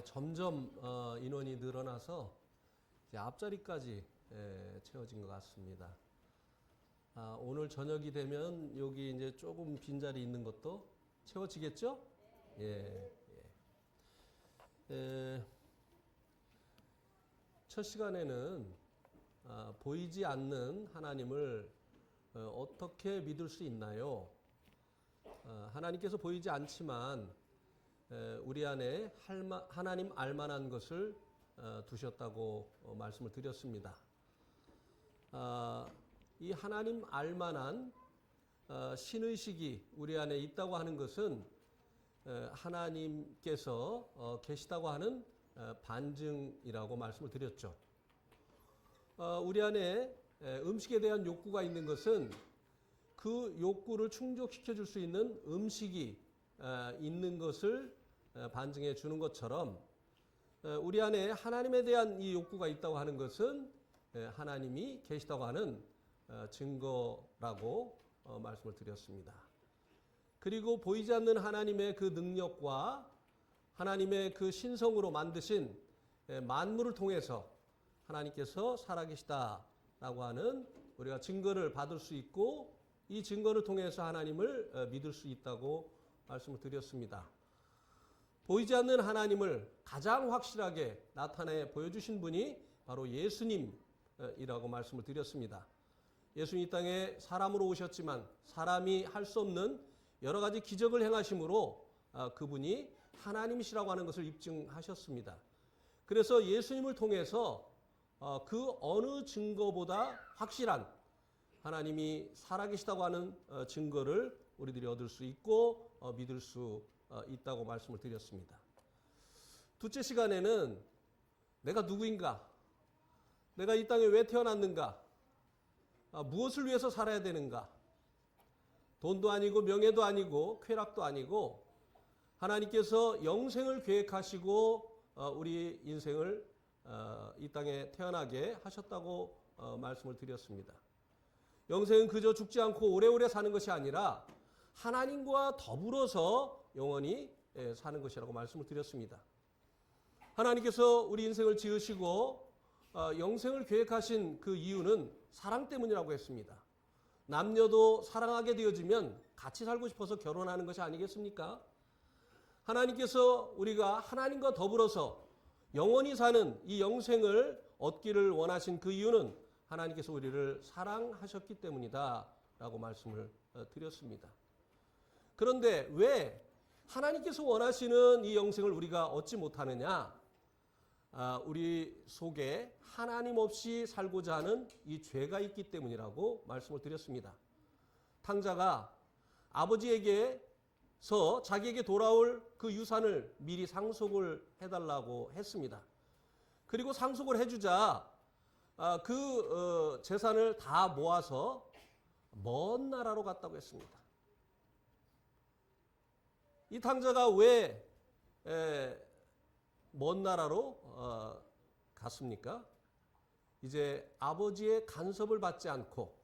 점점 인원이 늘어나서 이제 앞자리까지 채워진 것 같습니다. 오늘 저녁이 되면 여기 이제 조금 빈자리 있는 것도 채워지겠죠? 예. 첫 시간에는 보이지 않는 하나님을 어떻게 믿을 수 있나요? 하나님께서 보이지 않지만 우리 안에 하나님 알만한 것을 두셨다고 말씀을 드렸습니다. 이 하나님 알만한 신의식이 우리 안에 있다고 하는 것은 하나님께서 계시다고 하는 반증이라고 말씀을 드렸죠. 우리 안에 음식에 대한 욕구가 있는 것은 그 욕구를 충족시켜 줄 수 있는 음식이 있는 것을 반증해 주는 것처럼 우리 안에 하나님에 대한 이 욕구가 있다고 하는 것은 하나님이 계시다고 하는 증거라고 말씀을 드렸습니다. 그리고 보이지 않는 하나님의 그 능력과 하나님의 그 신성으로 만드신 만물을 통해서 하나님께서 살아계시다라고 하는 우리가 증거를 받을 수 있고 이 증거를 통해서 하나님을 믿을 수 있다고 말씀을 드렸습니다. 보이지 않는 하나님을 가장 확실하게 나타내 보여주신 분이 바로 예수님이라고 말씀을 드렸습니다. 예수님 이 땅에 사람으로 오셨지만 사람이 할 수 없는 여러 가지 기적을 행하심으로 그분이 하나님이시라고 하는 것을 입증하셨습니다. 그래서 예수님을 통해서 그 어느 증거보다 확실한 하나님이 살아계시다고 하는 증거를 우리들이 얻을 수 있고 믿을 수 있다고 말씀을 드렸습니다. 둘째 시간에는 내가 누구인가? 내가 이 땅에 왜 태어났는가? 무엇을 위해서 살아야 되는가? 돈도 아니고 명예도 아니고 쾌락도 아니고 하나님께서 영생을 계획하시고 우리 인생을 이 땅에 태어나게 하셨다고 말씀을 드렸습니다. 영생은 그저 죽지 않고 오래오래 사는 것이 아니라 하나님과 더불어서 영원히 사는 것이라고 말씀을 드렸습니다. 하나님께서 우리 인생을 지으시고 영생을 계획하신 그 이유는 사랑 때문이라고 했습니다. 남녀도 사랑하게 되어지면 같이 살고 싶어서 결혼하는 것이 아니겠습니까? 하나님께서 우리가 하나님과 더불어서 영원히 사는 이 영생을 얻기를 원하신 그 이유는 하나님께서 우리를 사랑하셨기 때문이다 라고 말씀을 드렸습니다. 그런데 왜 하나님께서 원하시는 이 영생을 우리가 얻지 못하느냐? 우리 속에 하나님 없이 살고자 하는 이 죄가 있기 때문이라고 말씀을 드렸습니다. 탕자가 아버지에게서 자기에게 돌아올 그 유산을 미리 상속을 해달라고 했습니다. 그리고 상속을 해주자 그 재산을 다 모아서 먼 나라로 갔다고 했습니다. 이 탕자가 왜 먼 나라로 갔습니까? 이제 아버지의 간섭을 받지 않고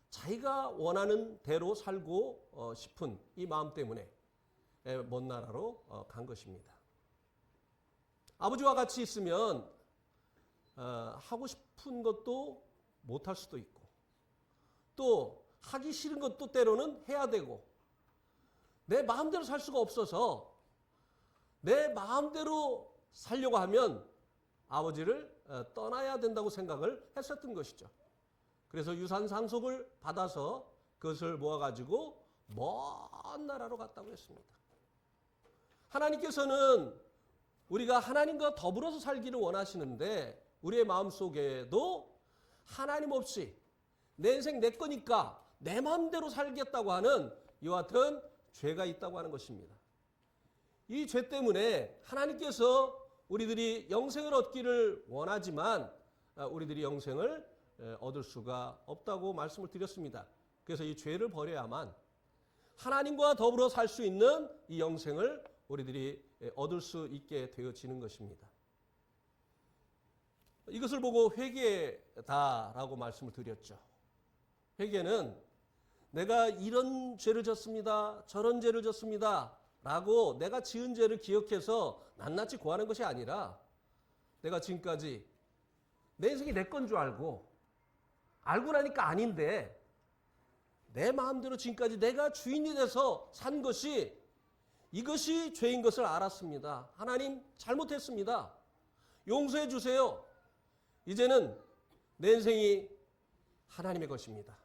자기가 원하는 대로 살고 싶은 이 마음 때문에 먼 나라로 간 것입니다. 아버지와 같이 있으면 하고 싶은 것도 못할 수도 있고 또 하기 싫은 것도 때로는 해야 되고 내 마음대로 살 수가 없어서 내 마음대로 살려고 하면 아버지를 떠나야 된다고 생각을 했었던 것이죠. 그래서 유산 상속을 받아서 그것을 모아가지고 먼 나라로 갔다고 했습니다. 하나님께서는 우리가 하나님과 더불어서 살기를 원하시는데 우리의 마음속에도 하나님 없이 내 인생 내 거니까 내 마음대로 살겠다고 하는 이와 같은 죄가 있다고 하는 것입니다. 이 죄 때문에 하나님께서 우리들이 영생을 얻기를 원하지만 우리들이 영생을 얻을 수가 없다고 말씀을 드렸습니다. 그래서 이 죄를 버려야만 하나님과 더불어 살 수 있는 이 영생을 우리들이 얻을 수 있게 되어지는 것입니다. 이것을 보고 회개다라고 말씀을 드렸죠. 회개는 내가 이런 죄를 졌습니다. 저런 죄를 졌습니다. 라고 내가 지은 죄를 기억해서 낱낱이 고하는 것이 아니라 내가 지금까지 내 인생이 내 건 줄 알고 나니까 아닌데 내 마음대로 지금까지 내가 주인이 돼서 산 것이 이것이 죄인 것을 알았습니다. 하나님 잘못했습니다. 용서해 주세요. 이제는 내 인생이 하나님의 것입니다.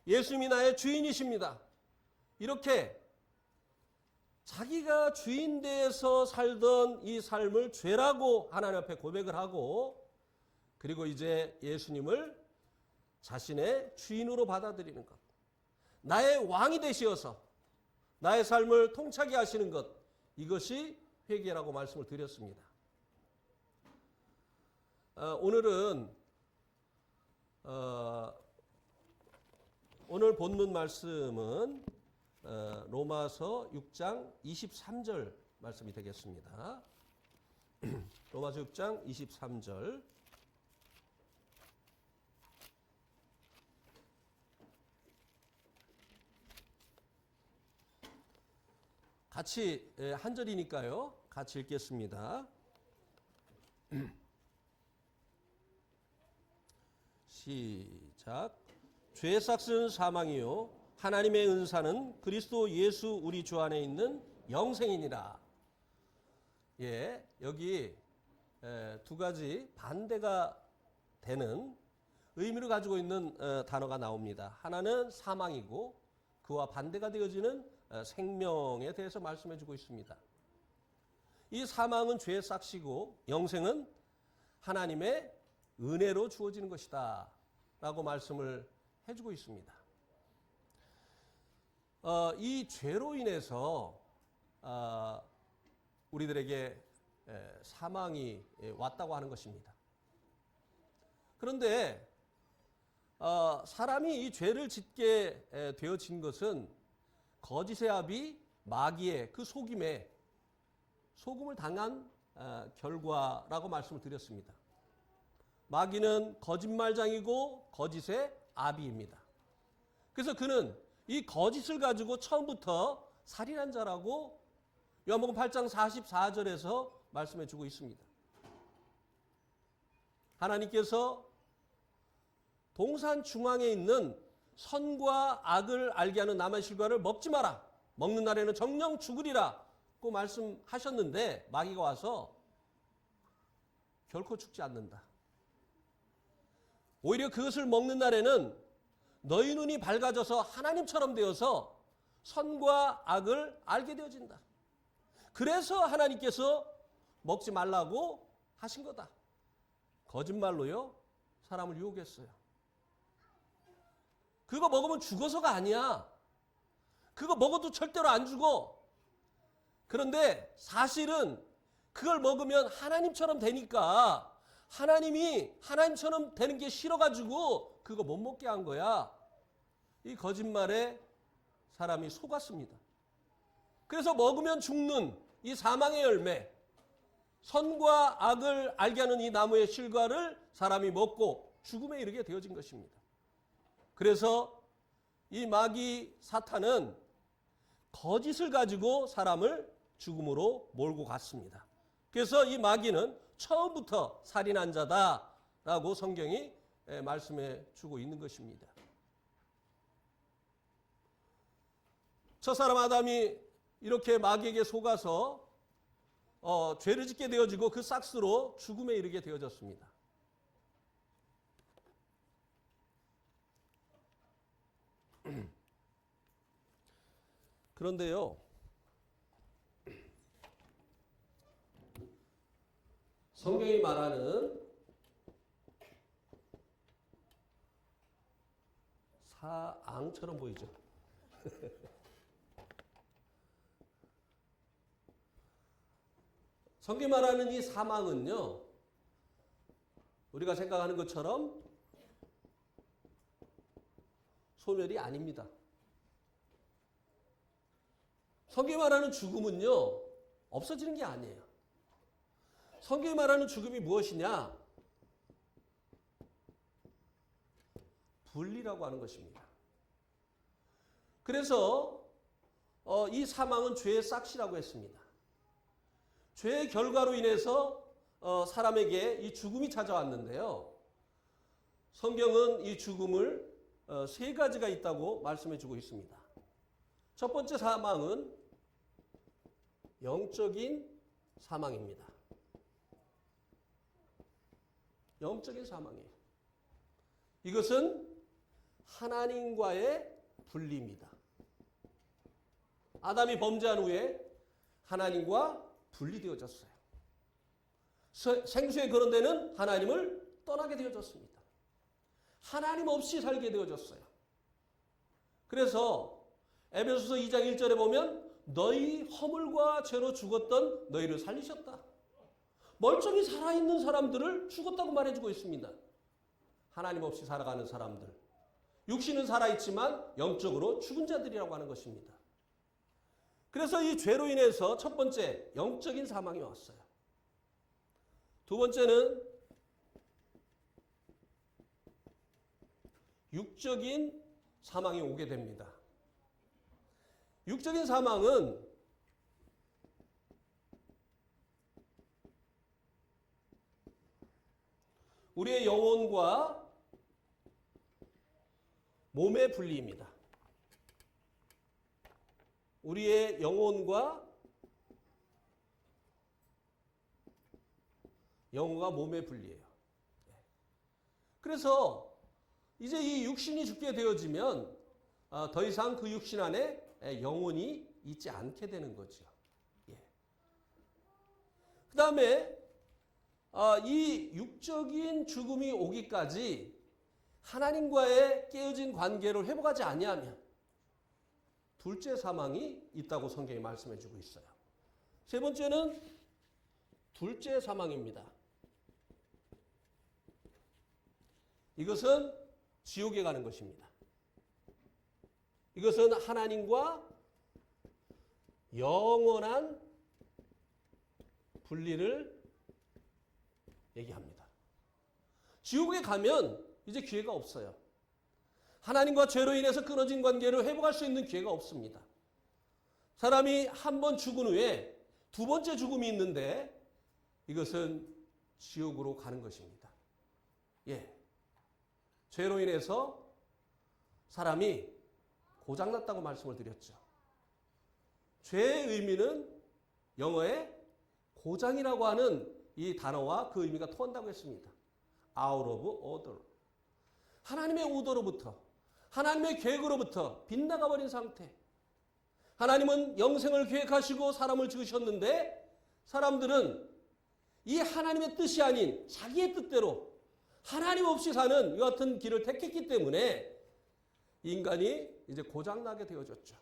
예수님이 나의 주인이십니다. 이렇게 자기가 주인되어서 살던 이 삶을 죄라고 하나님 앞에 고백을 하고 그리고 이제 예수님을 자신의 주인으로 받아들이는 것. 나의 왕이 되시어서 나의 삶을 통차게 하시는 것. 이것이 회개라고 말씀을 드렸습니다. 오늘은 오늘 본문 말씀은 로마서 6장 23절 말씀이 되겠습니다. 로마서 6장 23절. 같이 한 절이니까요. 같이 읽겠습니다. 시작. 죄 삭은 사망이요 하나님의 은사는 그리스도 예수 우리 주 안에 있는 영생이니라. 예, 여기 두 가지 반대가 되는 의미를 가지고 있는 단어가 나옵니다. 하나는 사망이고 그와 반대가 되어지는 생명에 대해서 말씀해 주고 있습니다. 이 사망은 죄의 삭시고 영생은 하나님의 은혜로 주어지는 것이다 라고 말씀을 해주고 있습니다. 이 죄로 인해서 우리들에게 사망이 왔다고 하는 것입니다. 그런데 사람이 이 죄를 짓게 되어진 것은 거짓의 아비 마귀의 그 속임을 당한 결과라고 말씀을 드렸습니다. 마귀는 거짓말장이고 거짓의 아비입니다. 그래서 그는 이 거짓을 가지고 처음부터 살인한 자라고 요한복음 8장 44절에서 말씀해 주고 있습니다. 하나님께서 동산 중앙에 있는 선과 악을 알게 하는 나무의 실과를 먹지 마라. 먹는 날에는 정령 죽으리라고 말씀하셨는데 마귀가 와서 결코 죽지 않는다. 오히려 그것을 먹는 날에는 너희 눈이 밝아져서 하나님처럼 되어서 선과 악을 알게 되어진다. 그래서 하나님께서 먹지 말라고 하신 거다. 거짓말로요, 사람을 유혹했어요. 그거 먹으면 죽어서가 아니야. 그거 먹어도 절대로 안 죽어. 그런데 사실은 그걸 먹으면 하나님처럼 되니까 하나님이 하나님처럼 되는 게 싫어가지고 그거 못 먹게 한 거야. 이 거짓말에 사람이 속았습니다. 그래서 먹으면 죽는 이 사망의 열매, 선과 악을 알게 하는 이 나무의 실과를 사람이 먹고 죽음에 이르게 되어진 것입니다. 그래서 이 마귀 사탄은 거짓을 가지고 사람을 죽음으로 몰고 갔습니다. 그래서 이 마귀는 처음부터 살인한 자다라고 성경이 말씀해 주고 있는 것입니다. 첫사람 아담이 이렇게 마귀에게 속아서 죄를 짓게 되어지고 그 싹스로 죽음에 이르게 되어졌습니다. 그런데요, 성경이 말하는 사앙처럼 보이죠? 성경이 말하는 이 사망은요, 우리가 생각하는 것처럼 소멸이 아닙니다. 성경이 말하는 죽음은요, 없어지는 게 아니에요. 성경이 말하는 죽음이 무엇이냐? 분리라고 하는 것입니다. 그래서 이 사망은 죄의 싹시라고 했습니다. 죄의 결과로 인해서 사람에게 이 죽음이 찾아왔는데요. 성경은 이 죽음을 세 가지가 있다고 말씀해 주고 있습니다. 첫 번째 사망은 영적인 사망입니다. 영적인 사망이에요. 이것은 하나님과의 분리입니다. 아담이 범죄한 후에 하나님과 분리되어졌어요. 생수의 그런 데는 하나님을 떠나게 되어졌습니다. 하나님 없이 살게 되어졌어요. 그래서 에베소서 2장 1절에 보면 너희 허물과 죄로 죽었던 너희를 살리셨다. 멀쩡히 살아있는 사람들을 죽었다고 말해주고 있습니다. 하나님 없이 살아가는 사람들. 육신은 살아있지만 영적으로 죽은 자들이라고 하는 것입니다. 그래서 이 죄로 인해서 첫 번째 영적인 사망이 왔어요. 두 번째는 육적인 사망이 오게 됩니다. 육적인 사망은 우리의 영혼과 몸의 분리입니다. 우리의 영혼과 몸의 분리예요. 그래서 이제 이 육신이 죽게 되어지면 더 이상 그 육신 안에 영혼이 있지 않게 되는 거죠. 그 다음에 이 육적인 죽음이 오기까지 하나님과의 깨어진 관계를 회복하지 아니하면 둘째 사망이 있다고 성경이 말씀해 주고 있어요. 세 번째는 둘째 사망입니다. 이것은 지옥에 가는 것입니다. 이것은 하나님과 영원한 분리를 얘기합니다. 지옥에 가면 이제 기회가 없어요. 하나님과 죄로 인해서 끊어진 관계를 회복할 수 있는 기회가 없습니다. 사람이 한 번 죽은 후에 두 번째 죽음이 있는데 이것은 지옥으로 가는 것입니다. 죄로 인해서 사람이 고장났다고 말씀을 드렸죠. 죄의 의미는 영어의 고장이라고 하는 이 단어와 그 의미가 통한다고 했습니다. Out of order. 하나님의 오더로부터, 하나님의 계획으로부터 빗나가 버린 상태. 하나님은 영생을 계획하시고 사람을 지으셨는데 사람들은 이 하나님의 뜻이 아닌 자기의 뜻대로 하나님 없이 사는 이 같은 길을 택했기 때문에 인간이 이제 고장나게 되어졌죠.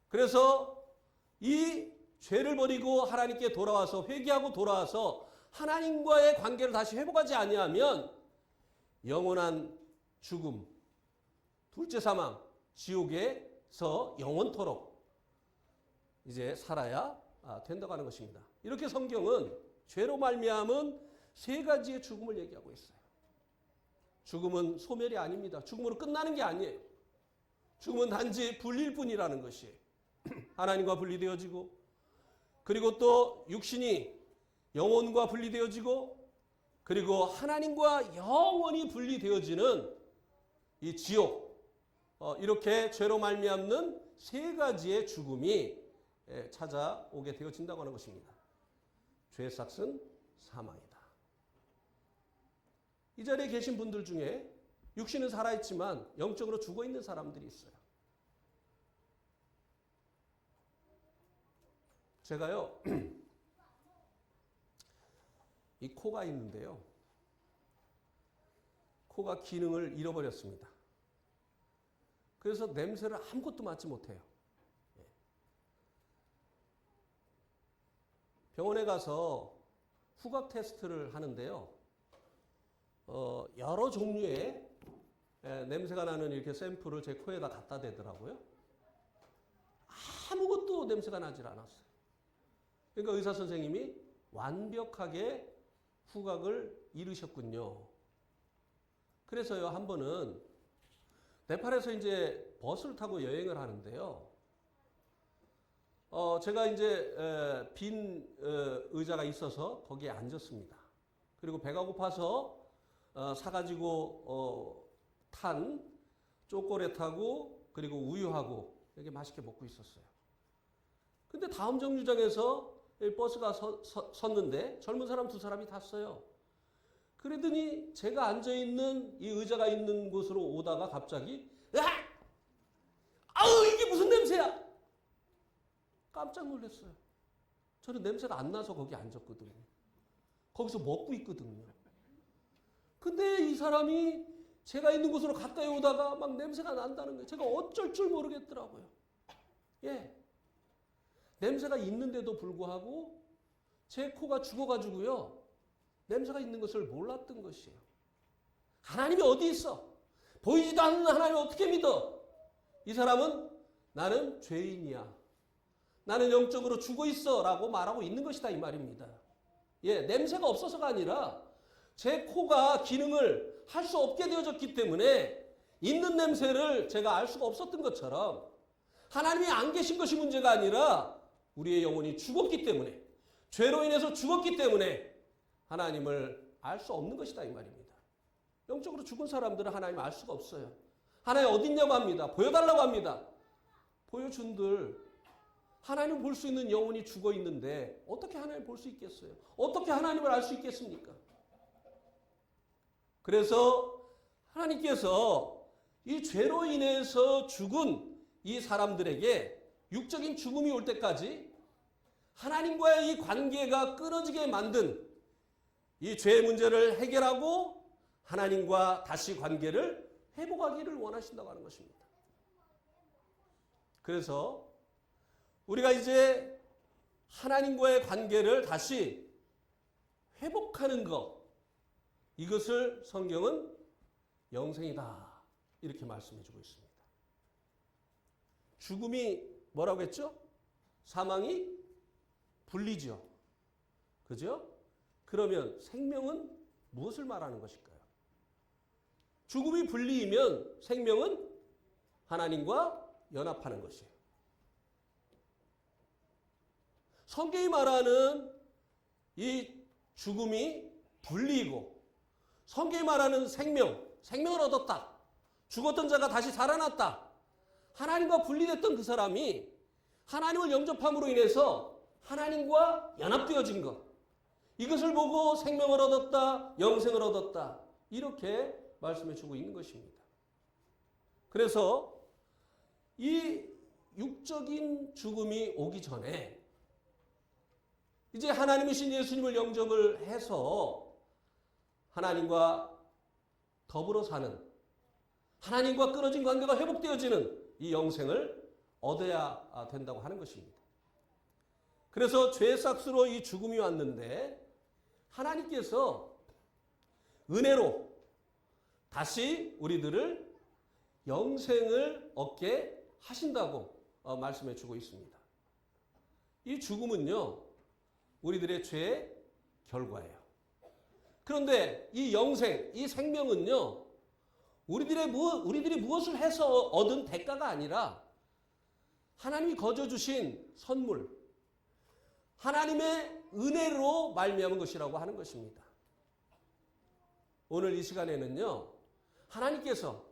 그래서 이 죄를 버리고 하나님께 돌아와서 회개하고 돌아와서 하나님과의 관계를 다시 회복하지 아니하면 영원한 죽음, 둘째 사망, 지옥에서 영원토록 이제 살아야 된다고 하는 것입니다. 이렇게 성경은 죄로 말미암은 세 가지의 죽음을 얘기하고 있어요. 죽음은 소멸이 아닙니다. 죽음으로 끝나는 게 아니에요. 죽음은 단지 분리일 뿐이라는 것이에요. 하나님과 분리되어지고 그리고 또 육신이 영혼과 분리되어지고 그리고 하나님과 영원히 분리되어지는 이 지옥, 이렇게 죄로 말미암는 세 가지의 죽음이 찾아오게 되어진다고 하는 것입니다. 죄의 삭은 사망이다. 이 자리에 계신 분들 중에 육신은 살아있지만 영적으로 죽어있는 사람들이 있어요. 제가요, 이 코가 있는데요. 코가 기능을 잃어버렸습니다. 그래서 냄새를 아무것도 맡지 못해요. 병원에 가서 후각 테스트를 하는데요. 여러 종류의 냄새가 나는 이렇게 샘플을 제 코에다 갖다 대더라고요. 아무것도 냄새가 나질 않았어요. 그러니까 의사 선생님이 완벽하게 후각을 잃으셨군요. 그래서요, 한 번은 네팔에서 이제 버스를 타고 여행을 하는데요. 제가 이제 빈 의자가 있어서 거기에 앉았습니다. 그리고 배가 고파서 사가지고 탄 초콜릿하고 그리고 우유하고 이렇게 맛있게 먹고 있었어요. 근데 다음 정류장에서 버스가 섰는데 젊은 사람 두 사람이 탔어요. 그러더니 제가 앉아있는 이 의자가 있는 곳으로 오다가 갑자기 아우 이게 무슨 냄새야! 깜짝 놀랐어요. 저는 냄새가 안 나서 거기 앉았거든요. 거기서 먹고 있거든요. 근데 이 사람이 제가 있는 곳으로 가까이 오다가 막 냄새가 난다는 거예요. 제가 어쩔 줄 모르겠더라고요. 예. 냄새가 있는데도 불구하고 제 코가 죽어가지고요. 냄새가 있는 것을 몰랐던 것이에요. 하나님이 어디 있어? 보이지도 않는 하나님을 어떻게 믿어? 이 사람은 나는 죄인이야. 나는 영적으로 죽어 있어 라고 말하고 있는 것이다 이 말입니다. 예, 냄새가 없어서가 아니라 제 코가 기능을 할 수 없게 되어졌기 때문에 있는 냄새를 제가 알 수가 없었던 것처럼 하나님이 안 계신 것이 문제가 아니라 우리의 영혼이 죽었기 때문에 죄로 인해서 죽었기 때문에 하나님을 알 수 없는 것이다 이 말입니다. 영적으로 죽은 사람들은 하나님을 알 수가 없어요. 하나님 어디 있냐고 합니다. 보여달라고 합니다. 보여준들 하나님을 볼 수 있는 영혼이 죽어 있는데 어떻게 하나님을 볼 수 있겠어요? 어떻게 하나님을 알 수 있겠습니까? 그래서 하나님께서 이 죄로 인해서 죽은 이 사람들에게 육적인 죽음이 올 때까지 하나님과의 이 관계가 끊어지게 만든 이 죄의 문제를 해결하고 하나님과 다시 관계를 회복하기를 원하신다고 하는 것입니다. 그래서 우리가 이제 하나님과의 관계를 다시 회복하는 것, 이것을 성경은 영생이다 이렇게 말씀해 주고 있습니다. 죽음이 뭐라고 했죠? 사망이 분리죠. 그죠? 그러면 생명은 무엇을 말하는 것일까요? 죽음이 분리이면 생명은 하나님과 연합하는 것이에요. 성경이 말하는 이 죽음이 분리이고 성경이 말하는 생명을 얻었다. 죽었던 자가 다시 살아났다. 하나님과 분리됐던 그 사람이 하나님을 영접함으로 인해서 하나님과 연합되어진 것. 이것을 보고 생명을 얻었다. 영생을 얻었다. 이렇게 말씀해 주고 있는 것입니다. 그래서 이 육적인 죽음이 오기 전에 이제 하나님이신 예수님을 영접을 해서 하나님과 더불어 사는, 하나님과 끊어진 관계가 회복되어지는 이 영생을 얻어야 된다고 하는 것입니다. 그래서 죄의 싹수로 이 죽음이 왔는데 하나님께서 은혜로 다시 우리들을 영생을 얻게 하신다고 말씀해 주고 있습니다. 이 죽음은요, 우리들의 죄의 결과예요. 그런데 이 영생, 이 생명은요, 우리들이 무엇을 해서 얻은 대가가 아니라 하나님이 거저 주신 선물, 하나님의 은혜로 말미암은 것이라고 하는 것입니다. 오늘 이 시간에는요, 하나님께서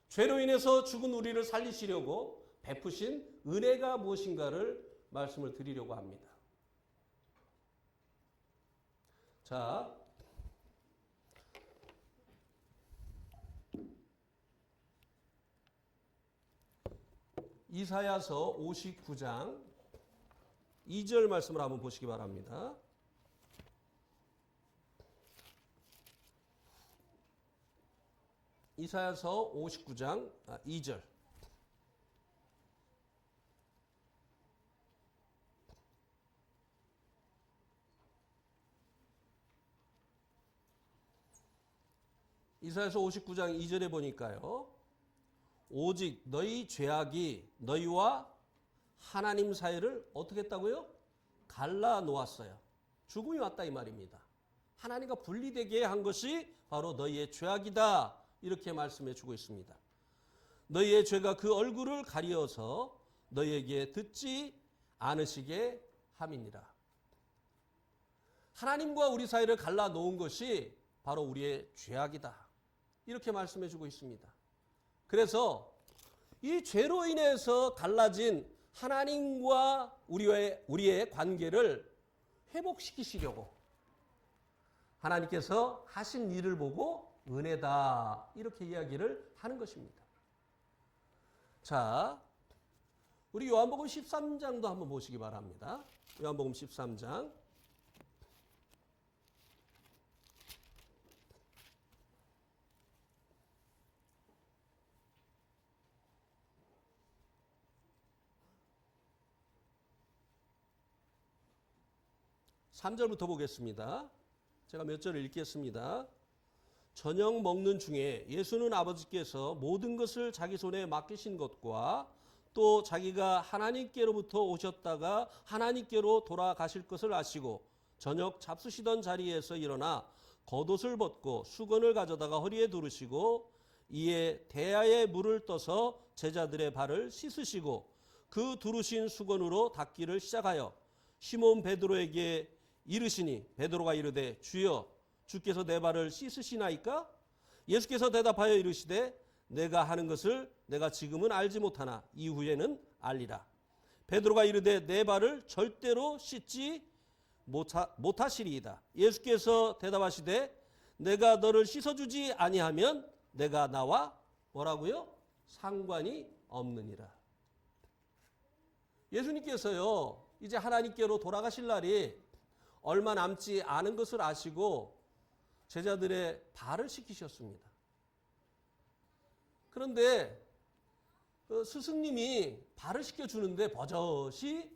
죄로 인해서 죽은 우리를 살리시려고 베푸신 은혜가 무엇인가를 말씀을 드리려고 합니다. 자, 이사야서 59장 2절 말씀을 한번 보시기 바랍니다. 이사야서 59장 2절. 이사야서 59장 2절에 보니까요. 오직 너희 죄악이 너희와 하나님 사이를 어떻게 했다고요? 갈라 놓았어요. 죽음이 왔다 이 말입니다. 하나님과 분리되게 한 것이 바로 너희의 죄악이다. 이렇게 말씀해 주고 있습니다. 너희의 죄가 그 얼굴을 가리어서 너희에게 듣지 않으시게 함이니라. 하나님과 우리 사이를 갈라놓은 것이 바로 우리의 죄악이다. 이렇게 말씀해 주고 있습니다. 그래서 이 죄로 인해서 갈라진 하나님과 우리의 관계를 회복시키시려고 하나님께서 하신 일을 보고 은혜다. 이렇게 이야기를 하는 것입니다. 자, 우리 요한복음 13장도 한번 보시기 바랍니다. 요한복음 13장. (3절부터) 보겠습니다. 제가 몇 절을 읽겠습니다. 저녁 먹는 중에 예수는 아버지께서 모든 것을 자기 손에 맡기신 것과 또 자기가 하나님께로부터 오셨다가 하나님께로 돌아가실 것을 아시고 저녁 잡수시던 자리에서 일어나 겉옷을 벗고 수건을 가져다가 허리에 두르시고 이에 대야에 물을 떠서 제자들의 발을 씻으시고 그 두르신 수건으로 닦기를 시작하여 시몬 베드로에게 이르시니 베드로가 이르되 주여 주께서 내 발을 씻으시나이까? 예수께서 대답하여 이르시되 내가 하는 것을 내가 지금은 알지 못하나 이후에는 알리라. 베드로가 이르되 내 발을 절대로 씻지 못하시리이다. 예수께서 대답하시되 내가 너를 씻어주지 아니하면 내가 나와 뭐라고요? 상관이 없느니라. 예수님께서요 이제 하나님께로 돌아가실 날이 얼마 남지 않은 것을 아시고 제자들의 발을 씻기셨습니다. 그런데 스승님이 발을 씻겨주는데 버젓이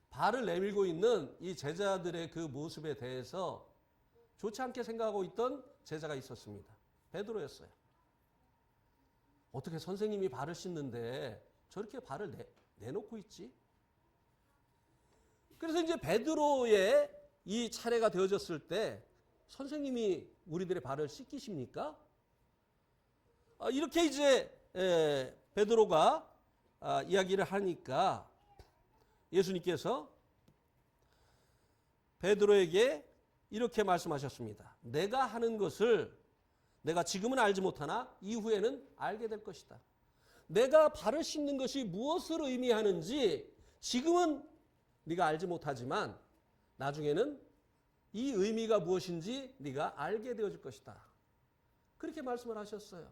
발을 내밀고 있는 이 제자들의 그 모습에 대해서 좋지 않게 생각하고 있던 제자가 있었습니다. 베드로였어요. 어떻게 선생님이 발을 씻는데 저렇게 발을 내놓고 있지? 그래서 이제 베드로의 이 차례가 되어졌을 때 선생님이 우리들의 발을 씻기십니까? 이렇게 이제 베드로가 이야기를 하니까 예수님께서 베드로에게 이렇게 말씀하셨습니다. 내가 하는 것을 내가 지금은 알지 못하나 이후에는 알게 될 것이다. 내가 발을 씻는 것이 무엇을 의미하는지 지금은 네가 알지 못하지만 나중에는 이 의미가 무엇인지 네가 알게 되어질 것이다. 그렇게 말씀을 하셨어요.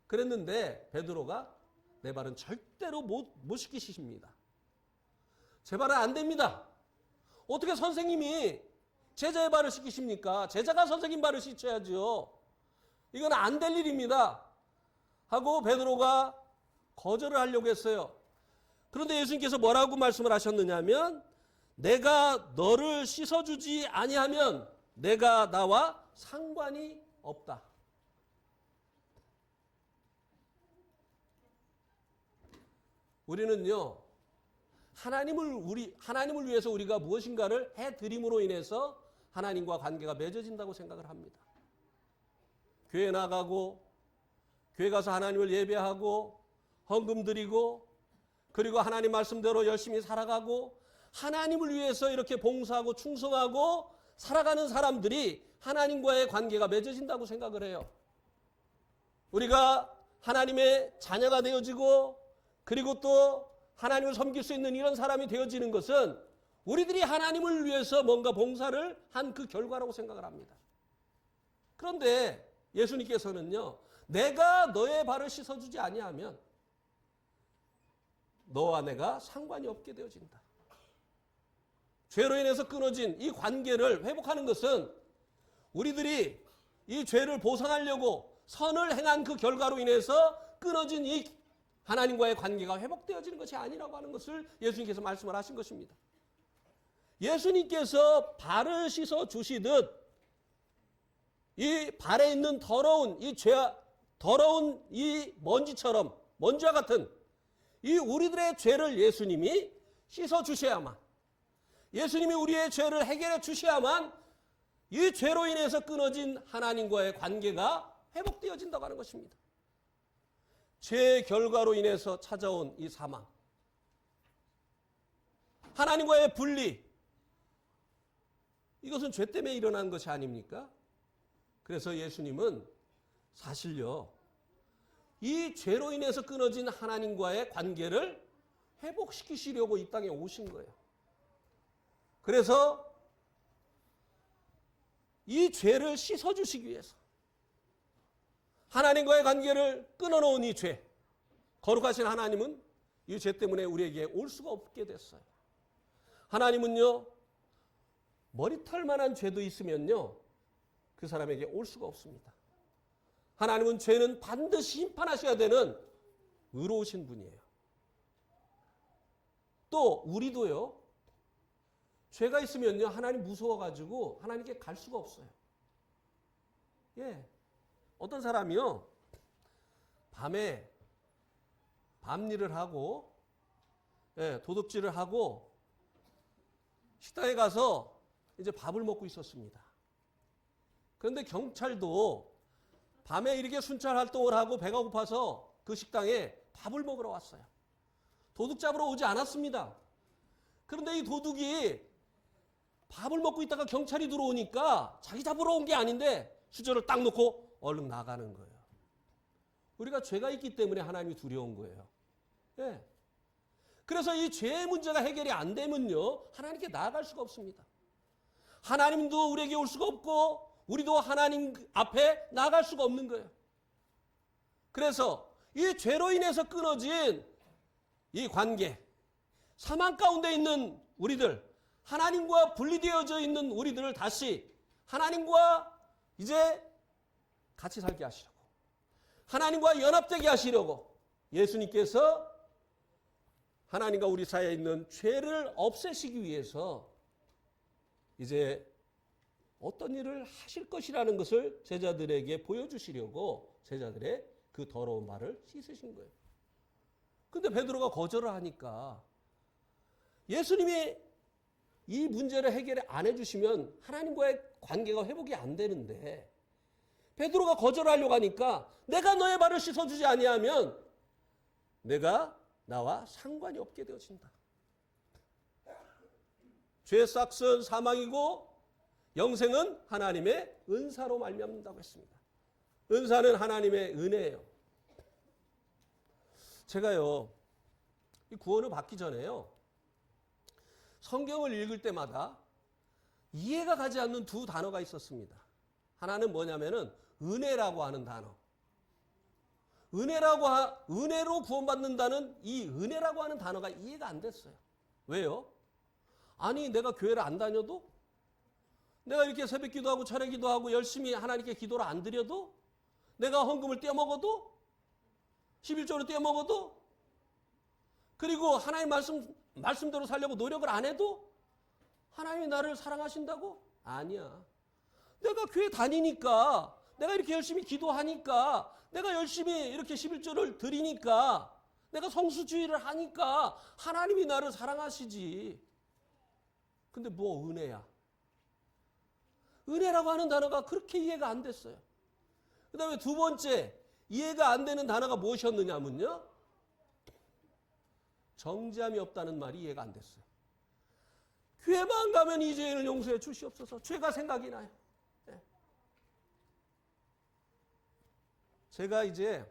그랬는데 베드로가 내 발은 절대로 못 씻기십니다. 제 발은 안 됩니다. 어떻게 선생님이 제자의 발을 씻기십니까? 제자가 선생님 발을 씻어야죠. 이건 안 될 일입니다. 하고 베드로가 거절을 하려고 했어요. 그런데 예수님께서 뭐라고 말씀을 하셨느냐면 내가 너를 씻어주지 아니하면 내가 나와 상관이 없다. 우리는요 하나님을 위해서 우리가 무엇인가를 해드림으로 인해서 하나님과 관계가 맺어진다고 생각을 합니다. 교회 나가고 교회 가서 하나님을 예배하고 헌금 드리고 그리고 하나님 말씀대로 열심히 살아가고 하나님을 위해서 이렇게 봉사하고 충성하고 살아가는 사람들이 하나님과의 관계가 맺어진다고 생각을 해요. 우리가 하나님의 자녀가 되어지고 그리고 또 하나님을 섬길 수 있는 이런 사람이 되어지는 것은 우리들이 하나님을 위해서 뭔가 봉사를 한 그 결과라고 생각을 합니다. 그런데 예수님께서는요, 내가 너의 발을 씻어주지 아니하면 너와 내가 상관이 없게 되어진다. 죄로 인해서 끊어진 이 관계를 회복하는 것은 우리들이 이 죄를 보상하려고 선을 행한 그 결과로 인해서 끊어진 이 하나님과의 관계가 회복되어지는 것이 아니라고 하는 것을 예수님께서 말씀을 하신 것입니다. 예수님께서 발을 씻어 주시듯 이 발에 있는 더러운 이 먼지처럼 먼지와 같은 이 우리들의 죄를 예수님이 씻어 주셔야만, 예수님이 우리의 죄를 해결해 주셔야만 이 죄로 인해서 끊어진 하나님과의 관계가 회복되어진다고 하는 것입니다. 죄의 결과로 인해서 찾아온 이 사망, 하나님과의 분리, 이것은 죄 때문에 일어난 것이 아닙니까? 그래서 예수님은 사실요, 이 죄로 인해서 끊어진 하나님과의 관계를 회복시키시려고 이 땅에 오신 거예요. 그래서 이 죄를 씻어주시기 위해서, 하나님과의 관계를 끊어놓은 이 죄, 거룩하신 하나님은 이 죄 때문에 우리에게 올 수가 없게 됐어요. 하나님은요, 머리털만한 죄도 있으면요, 그 사람에게 올 수가 없습니다. 하나님은 죄는 반드시 심판하셔야 되는 의로우신 분이에요. 또 우리도요, 죄가 있으면요, 하나님 무서워가지고 하나님께 갈 수가 없어요. 예, 어떤 사람이요, 밤에 밤일을 하고, 예, 도둑질을 하고 식당에 가서 이제 밥을 먹고 있었습니다. 그런데 경찰도 밤에 이렇게 순찰 활동을 하고 배가 고파서 그 식당에 밥을 먹으러 왔어요. 도둑 잡으러 오지 않았습니다. 그런데 이 도둑이 밥을 먹고 있다가 경찰이 들어오니까 자기 잡으러 온 게 아닌데 수저를 딱 놓고 얼른 나가는 거예요. 우리가 죄가 있기 때문에 하나님이 두려운 거예요. 예. 그래서 이 죄의 문제가 해결이 안 되면요, 하나님께 나아갈 수가 없습니다. 하나님도 우리에게 올 수가 없고 우리도 하나님 앞에 나아갈 수가 없는 거예요. 그래서 이 죄로 인해서 끊어진 이 관계, 사망 가운데 있는 우리들, 하나님과 분리되어져 있는 우리들을 다시 하나님과 이제 같이 살게 하시려고, 하나님과 연합되게 하시려고 예수님께서 하나님과 우리 사이에 있는 죄를 없애시기 위해서 이제 어떤 일을 하실 것이라는 것을 제자들에게 보여주시려고 제자들의 그 더러운 발을 씻으신 거예요. 근데 베드로가 거절을 하니까, 예수님이 이 문제를 해결 안 해주시면 하나님과의 관계가 회복이 안 되는데, 베드로가 거절하려고 하니까, 내가 너의 발을 씻어주지 아니하면 내가 나와 상관이 없게 되어진다. 죄의 싹은 사망이고 영생은 하나님의 은사로 말미암는다고 했습니다. 은사는 하나님의 은혜예요. 제가요, 이 구원을 받기 전에요, 성경을 읽을 때마다 이해가 가지 않는 두 단어가 있었습니다. 하나는 뭐냐면은 은혜라고 하는 단어. 은혜로 구원받는다는 이 은혜라고 하는 단어가 이해가 안 됐어요. 왜요? 아니, 내가 교회를 안 다녀도, 내가 이렇게 새벽 기도하고 철회 기도하고 열심히 하나님께 기도를 안 드려도, 내가 헌금을 떼어먹어도, 11조를 떼어먹어도, 그리고 하나님 말씀대로 살려고 노력을 안 해도 하나님이 나를 사랑하신다고? 아니야. 내가 교회 다니니까, 내가 이렇게 열심히 기도하니까, 내가 열심히 이렇게 11조를 드리니까, 내가 성수주의를 하니까 하나님이 나를 사랑하시지. 근데 뭐 은혜야? 은혜라고 하는 단어가 그렇게 이해가 안 됐어요. 그 다음에 두 번째 이해가 안 되는 단어가 무엇이었느냐면요, 정죄함이 없다는 말이 이해가 안 됐어요. 교회만 가면 이 죄는 용서해 주시옵소서. 죄가 생각이 나요. 네. 제가 이제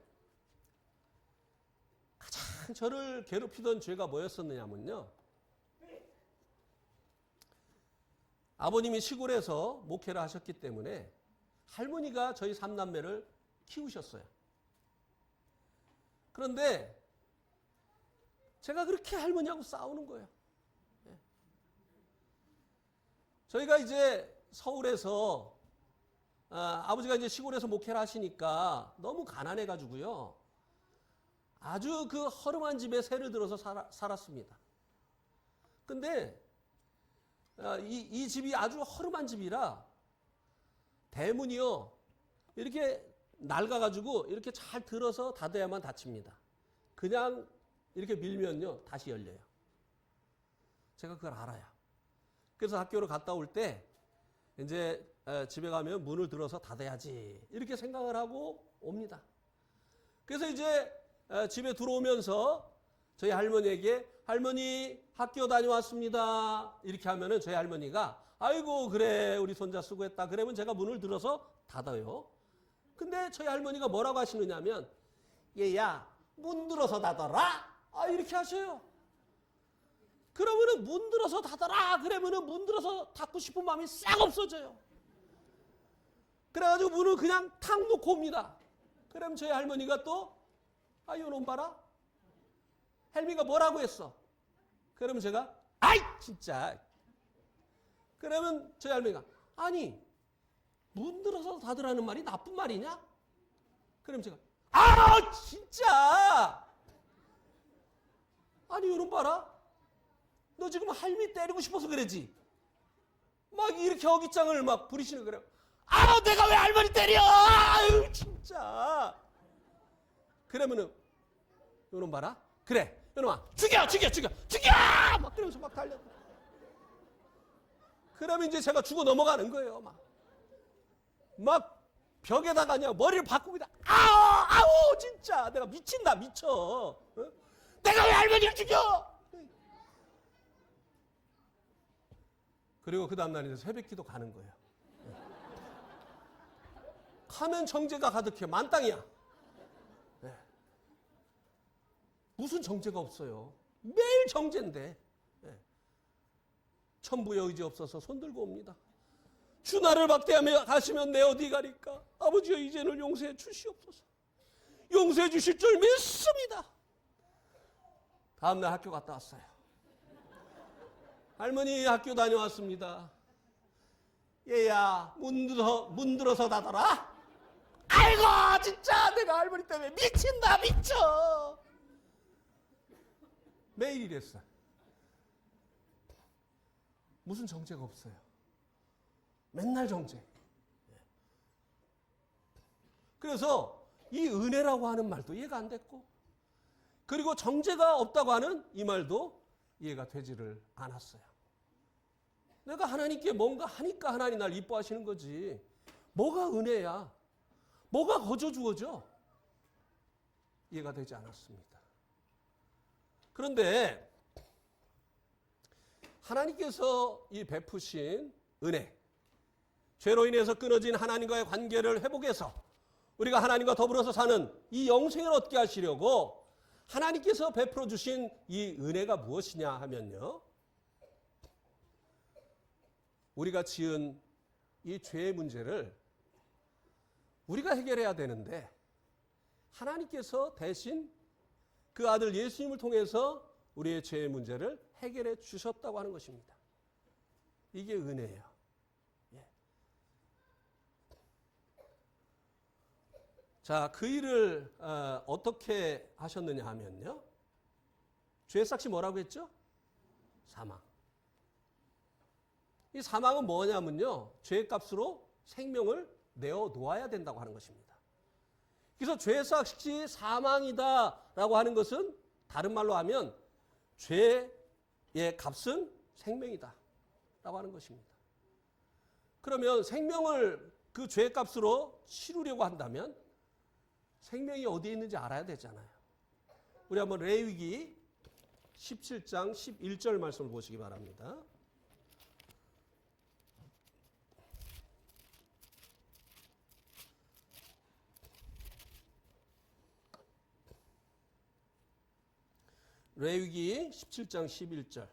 가장 저를 괴롭히던 죄가 뭐였었느냐면요, 아버님이 시골에서 목회를 하셨기 때문에 할머니가 저희 삼남매를 키우셨어요. 그런데 제가 그렇게 할머니하고 싸우는 거예요. 저희가 이제 서울에서, 아버지가 이제 시골에서 목회를 하시니까 너무 가난해가지고요, 아주 그 허름한 집에 새를 들어서 살았습니다. 근데 이 집이 아주 허름한 집이라 대문이요, 이렇게 낡아가지고 이렇게 잘 들어서 닫아야만 닫힙니다. 그냥 이렇게 밀면요, 다시 열려요. 제가 그걸 알아요. 그래서 학교를 갔다 올 때 이제 집에 가면 문을 들어서 닫아야지 이렇게 생각을 하고 옵니다. 그래서 이제 집에 들어오면서 저희 할머니에게 할머니 학교 다녀왔습니다. 이렇게 하면은 저희 할머니가 아이고 그래 우리 손자 수고했다. 그러면 제가 문을 들어서 닫아요. 근데 저희 할머니가 뭐라고 하시느냐 하면 얘야 문 들어서 닫아라. 이렇게 하셔요. 그러면은 문 들어서 닫아라. 그러면은 문 들어서 닫고 싶은 마음이 싹 없어져요. 그래가지고 문을 그냥 탁 놓고 옵니다. 그럼 저희 할머니가 또 요놈 봐라. 헬미가 뭐라고 했어? 그러면 제가 아이 진짜. 그러면 저희 할머니가 아니 문 들어서 닫으라는 말이 나쁜 말이냐? 그럼 제가 진짜. 아니 요놈 봐라. 너 지금 할미 때리고 싶어서 그러지? 막 이렇게 어깃장을 막 부리시는 거래요. 내가 왜 할머니 때려? 아유 진짜. 그러면은 요놈 봐라. 그래 요놈아 죽여 막 그러면서 막 달려. 그러면 이제 제가 죽어 넘어가는 거예요. 막 벽에다가 그냥 머리를 박고 그냥 아우 진짜 내가 미친다 미쳐. 내가 왜 할머니를 죽여? 그리고 그 다음날 이제 새벽기도 가는 거예요. 가면 정죄가 가득해. 만땅이야. 네. 무슨 정죄가 없어요. 매일 정죄인데. 네. 천부의 의지 없어서 손들고 옵니다. 주 나를 박대하며 가시면 내 어디 가리까? 아버지여 이제는 용서해 주시옵소서. 용서해 주실 줄 믿습니다. 다음날 학교 갔다 왔어요. 할머니 학교 다녀왔습니다. 얘야 문 들어서 닫아라. 아이고 진짜 내가 할머니 때문에 미친다 미쳐. 매일 이랬어. 무슨 정죄가 없어요. 맨날 정죄. 그래서 이 은혜라고 하는 말도 이해가 안 됐고, 그리고 정죄가 없다고 하는 이 말도 이해가 되지를 않았어요. 내가 하나님께 뭔가 하니까 하나님 날 이뻐하시는 거지. 뭐가 은혜야? 뭐가 거저 주어져? 이해가 되지 않았습니다. 그런데 하나님께서 이 베푸신 은혜, 죄로 인해서 끊어진 하나님과의 관계를 회복해서 우리가 하나님과 더불어서 사는 이 영생을 얻게 하시려고 하나님께서 베풀어 주신 이 은혜가 무엇이냐 하면요, 우리가 지은 이 죄의 문제를 우리가 해결해야 되는데 하나님께서 대신 그 아들 예수님을 통해서 우리의 죄의 문제를 해결해 주셨다고 하는 것입니다. 이게 은혜예요. 예. 자, 그 일을 어떻게 하셨느냐 하면요, 죄의 삭시 뭐라고 했죠? 사망. 이 사망은 뭐냐면요, 죄의 값으로 생명을 내어 놓아야 된다고 하는 것입니다. 그래서 죄의 삭시 사망이다라고 하는 것은 다른 말로 하면 죄의 값은 생명이다라고 하는 것입니다. 그러면 생명을 그 죄의 값으로 치르려고 한다면 생명이 어디에 있는지 알아야 되잖아요. 우리 한번 레위기 17장 11절 말씀을 보시기 바랍니다. 레위기 17장 11절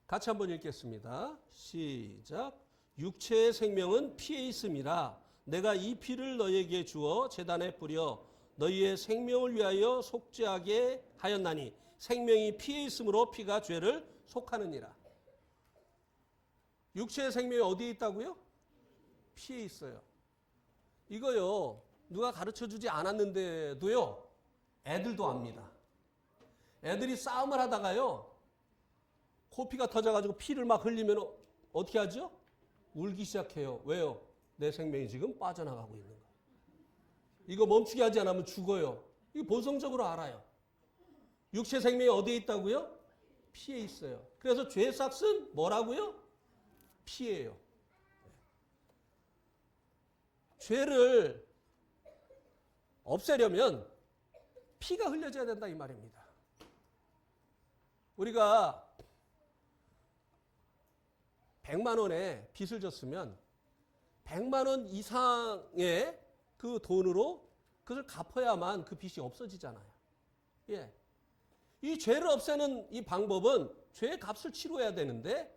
같이 한번 읽겠습니다. 시작. 육체의 생명은 피에 있음이라 내가 이 피를 너희에게 주어 제단에 뿌려 너희의 생명을 위하여 속죄하게 하였나니 생명이 피에 있으므로 피가 죄를 속하느니라. 육체의 생명이 어디에 있다고요? 피에 있어요. 이거요, 누가 가르쳐주지 않았는데도요, 애들도 압니다. 애들이 싸움을 하다가요, 코피가 터져가지고 피를 막 흘리면 어떻게 하죠? 울기 시작해요. 왜요? 내 생명이 지금 빠져나가고 있는 거예요. 이거 멈추게 하지 않으면 죽어요. 이거 본성적으로 알아요. 육체 생명이 어디에 있다고요? 피에 있어요. 그래서 죄의 삭은 뭐라고요? 피예요. 죄를 없애려면 피가 흘려져야 된다 이 말입니다. 우리가 100만 원에 빚을 졌으면 100만 원 이상의 그 돈으로 그것을 갚아야만 그 빚이 없어지잖아요. 예. 이 죄를 없애는 이 방법은 죄의 값을 치러야 되는데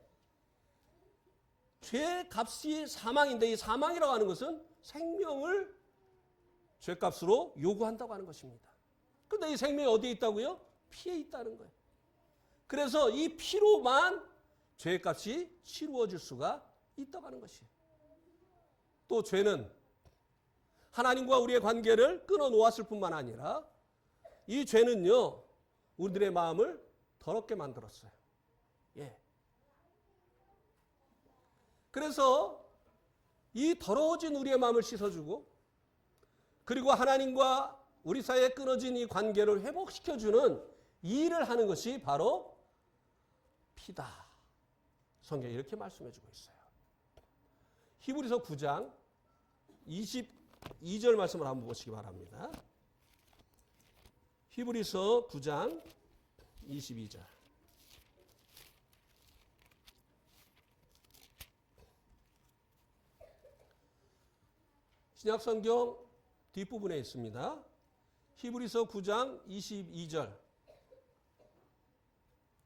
죄의 값이 사망인데 이 사망이라고 하는 것은 생명을 죄값으로 요구한다고 하는 것입니다. 그런데 이 생명이 어디에 있다고요? 피에 있다는 거예요. 그래서 이 피로만 죄값이 치루어질 수가 있다고 하는 것이에요. 또 죄는 하나님과 우리의 관계를 끊어놓았을 뿐만 아니라 이 죄는요, 우리들의 마음을 더럽게 만들었어요. 예. 그래서 이 더러워진 우리의 마음을 씻어주고 그리고 하나님과 우리 사이에 끊어진 이 관계를 회복시켜주는 이 일을 하는 것이 바로 피다. 성경이 이렇게 말씀해주고 있어요. 히브리서 9장 22절 말씀을 한번 보시기 바랍니다. 히브리서 9장 22절. 신약성경 뒷부분에 있습니다. 히브리서 9장 22절.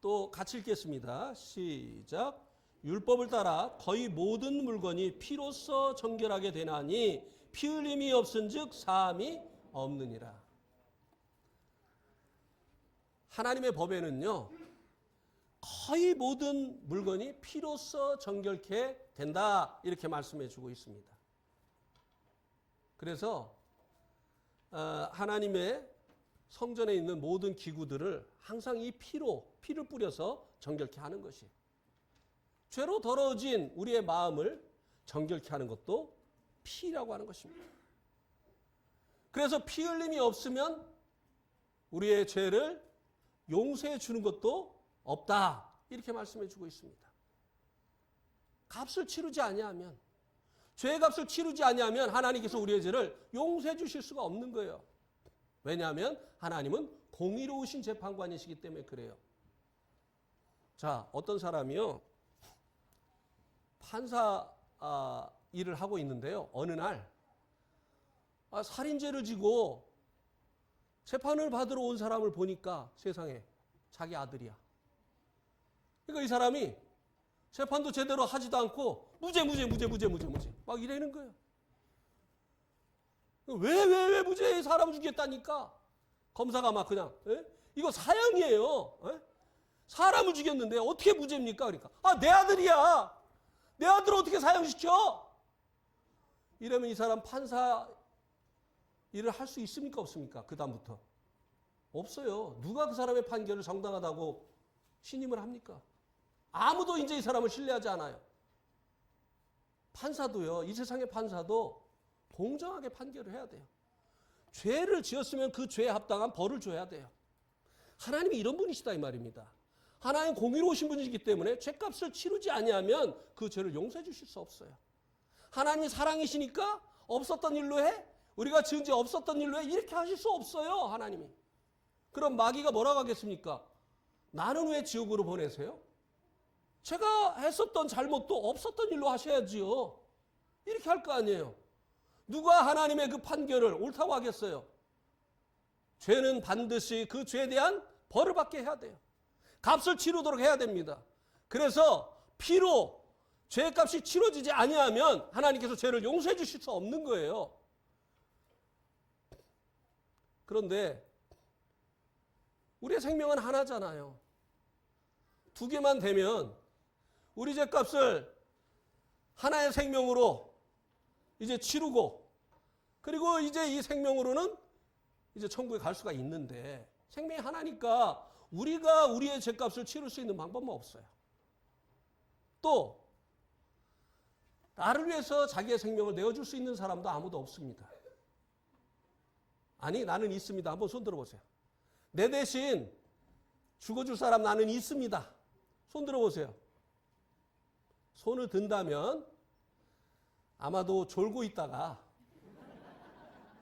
또 같이 읽겠습니다. 시작. 율법을 따라 거의 모든 물건이 피로써 정결하게 되나니 피 흘림이 없은즉 사함이 없느니라. 하나님의 법에는요, 거의 모든 물건이 피로써 정결케 된다 이렇게 말씀해 주고 있습니다. 그래서 하나님의 성전에 있는 모든 기구들을 항상 이 피를 뿌려서 정결케 하는 것이에요. 죄로 더러워진 우리의 마음을 정결케 하는 것도 피라고 하는 것입니다. 그래서 피 흘림이 없으면 우리의 죄를 용서해 주는 것도 없다 이렇게 말씀해 주고 있습니다. 값을 치르지 아니하면, 죄의 값을 치르지 아니하면 하나님께서 우리의 죄를 용서해 주실 수가 없는 거예요. 왜냐하면 하나님은 공의로우신 재판관이시기 때문에 그래요. 자, 어떤 사람이요, 판사 일을 하고 있는데요, 어느 날 살인죄를 지고 재판을 받으러 온 사람을 보니까 세상에 자기 아들이야. 그러니까 이 사람이 재판도 제대로 하지도 않고 무죄 막 이러는 거예요. 왜 무죄 사람 죽였다니까? 검사가 막 그냥 이거 사형이에요. 사람을 죽였는데 어떻게 무죄입니까? 그러니까 내 아들이야. 내 아들을 어떻게 사형시켜? 이러면 이 사람 판사 일을 할 수 있습니까? 없습니까? 그 다음부터 없어요. 누가 그 사람의 판결을 정당하다고 신임을 합니까? 아무도 이제 이 사람을 신뢰하지 않아요. 판사도요, 이 세상의 판사도 공정하게 판결을 해야 돼요. 죄를 지었으면 그 죄에 합당한 벌을 줘야 돼요. 하나님이 이런 분이시다 이 말입니다. 하나님 공의로우신 분이시기 때문에 죄값을 치르지 아니하면 그 죄를 용서해 주실 수 없어요. 하나님이 사랑이시니까 없었던 일로 해? 우리가 지은 죄 없었던 일로 해? 이렇게 하실 수 없어요, 하나님이. 그럼 마귀가 뭐라고 하겠습니까? 나는 왜 지옥으로 보내세요? 제가 했었던 잘못도 없었던 일로 하셔야지요. 이렇게 할 거 아니에요. 누가 하나님의 그 판결을 옳다고 하겠어요? 죄는 반드시 그 죄에 대한 벌을 받게 해야 돼요. 값을 치르도록 해야 됩니다. 그래서 피로 죄값이 치러지지 아니하면 하나님께서 죄를 용서해 주실 수 없는 거예요. 그런데 우리의 생명은 하나잖아요. 두 개만 되면 우리 죄값을 하나의 생명으로 이제 치르고 그리고 이제 이 생명으로는 이제 천국에 갈 수가 있는데 생명이 하나니까 우리가 우리의 죄값을 치를 수 있는 방법은 없어요. 또 나를 위해서 자기의 생명을 내어줄 수 있는 사람도 아무도 없습니다. 아니, 나는 있습니다. 한번 손 들어보세요. 내 대신 죽어줄 사람 나는 있습니다. 손 들어보세요. 손을 든다면 아마도 졸고 있다가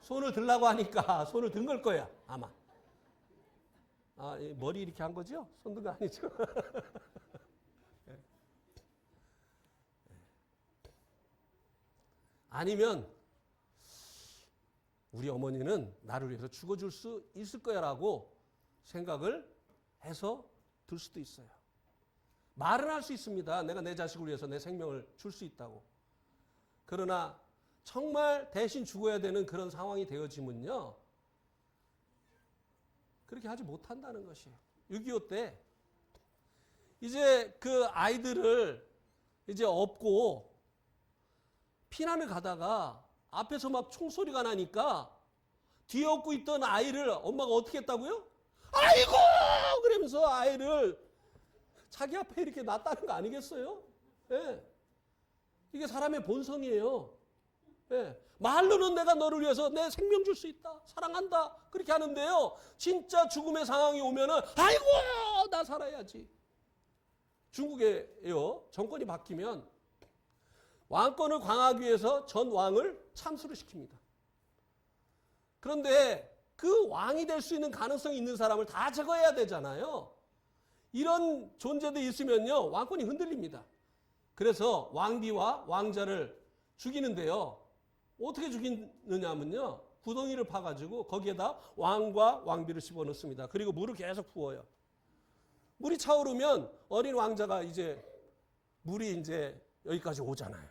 손을 들라고 하니까 손을 든 걸 거야, 아마. 아, 머리 이렇게 한 거죠? 손 든 거 아니죠? 아니면 우리 어머니는 나를 위해서 죽어줄 수 있을 거야라고 생각을 해서 들 수도 있어요. 말은 할 수 있습니다. 내가 내 자식을 위해서 내 생명을 줄 수 있다고. 그러나 정말 대신 죽어야 되는 그런 상황이 되어지면요, 그렇게 하지 못한다는 것이에요. 6.25 때 이제 그 아이들을 이제 업고 피난을 가다가 앞에서 막 총소리가 나니까 뒤에 업고 있던 아이를 엄마가 어떻게 했다고요? 아이고! 그러면서 아이를 자기 앞에 이렇게 놨다는 거 아니겠어요? 예. 이게 사람의 본성이에요. 예. 말로는 내가 너를 위해서 내 생명 줄 수 있다. 사랑한다. 그렇게 하는데요. 진짜 죽음의 상황이 오면은 아이고! 나 살아야지. 중국에요. 정권이 바뀌면 왕권을 강화하기 위해서 전 왕을 참수를 시킵니다. 그런데 그 왕이 될 수 있는 가능성이 있는 사람을 다 제거해야 되잖아요. 이런 존재들이 있으면요, 왕권이 흔들립니다. 그래서 왕비와 왕자를 죽이는데요. 어떻게 죽이느냐면요, 구덩이를 파가지고 거기에다 왕과 왕비를 집어넣습니다. 그리고 물을 계속 부어요. 물이 차오르면 어린 왕자가 이제 물이 이제 여기까지 오잖아요.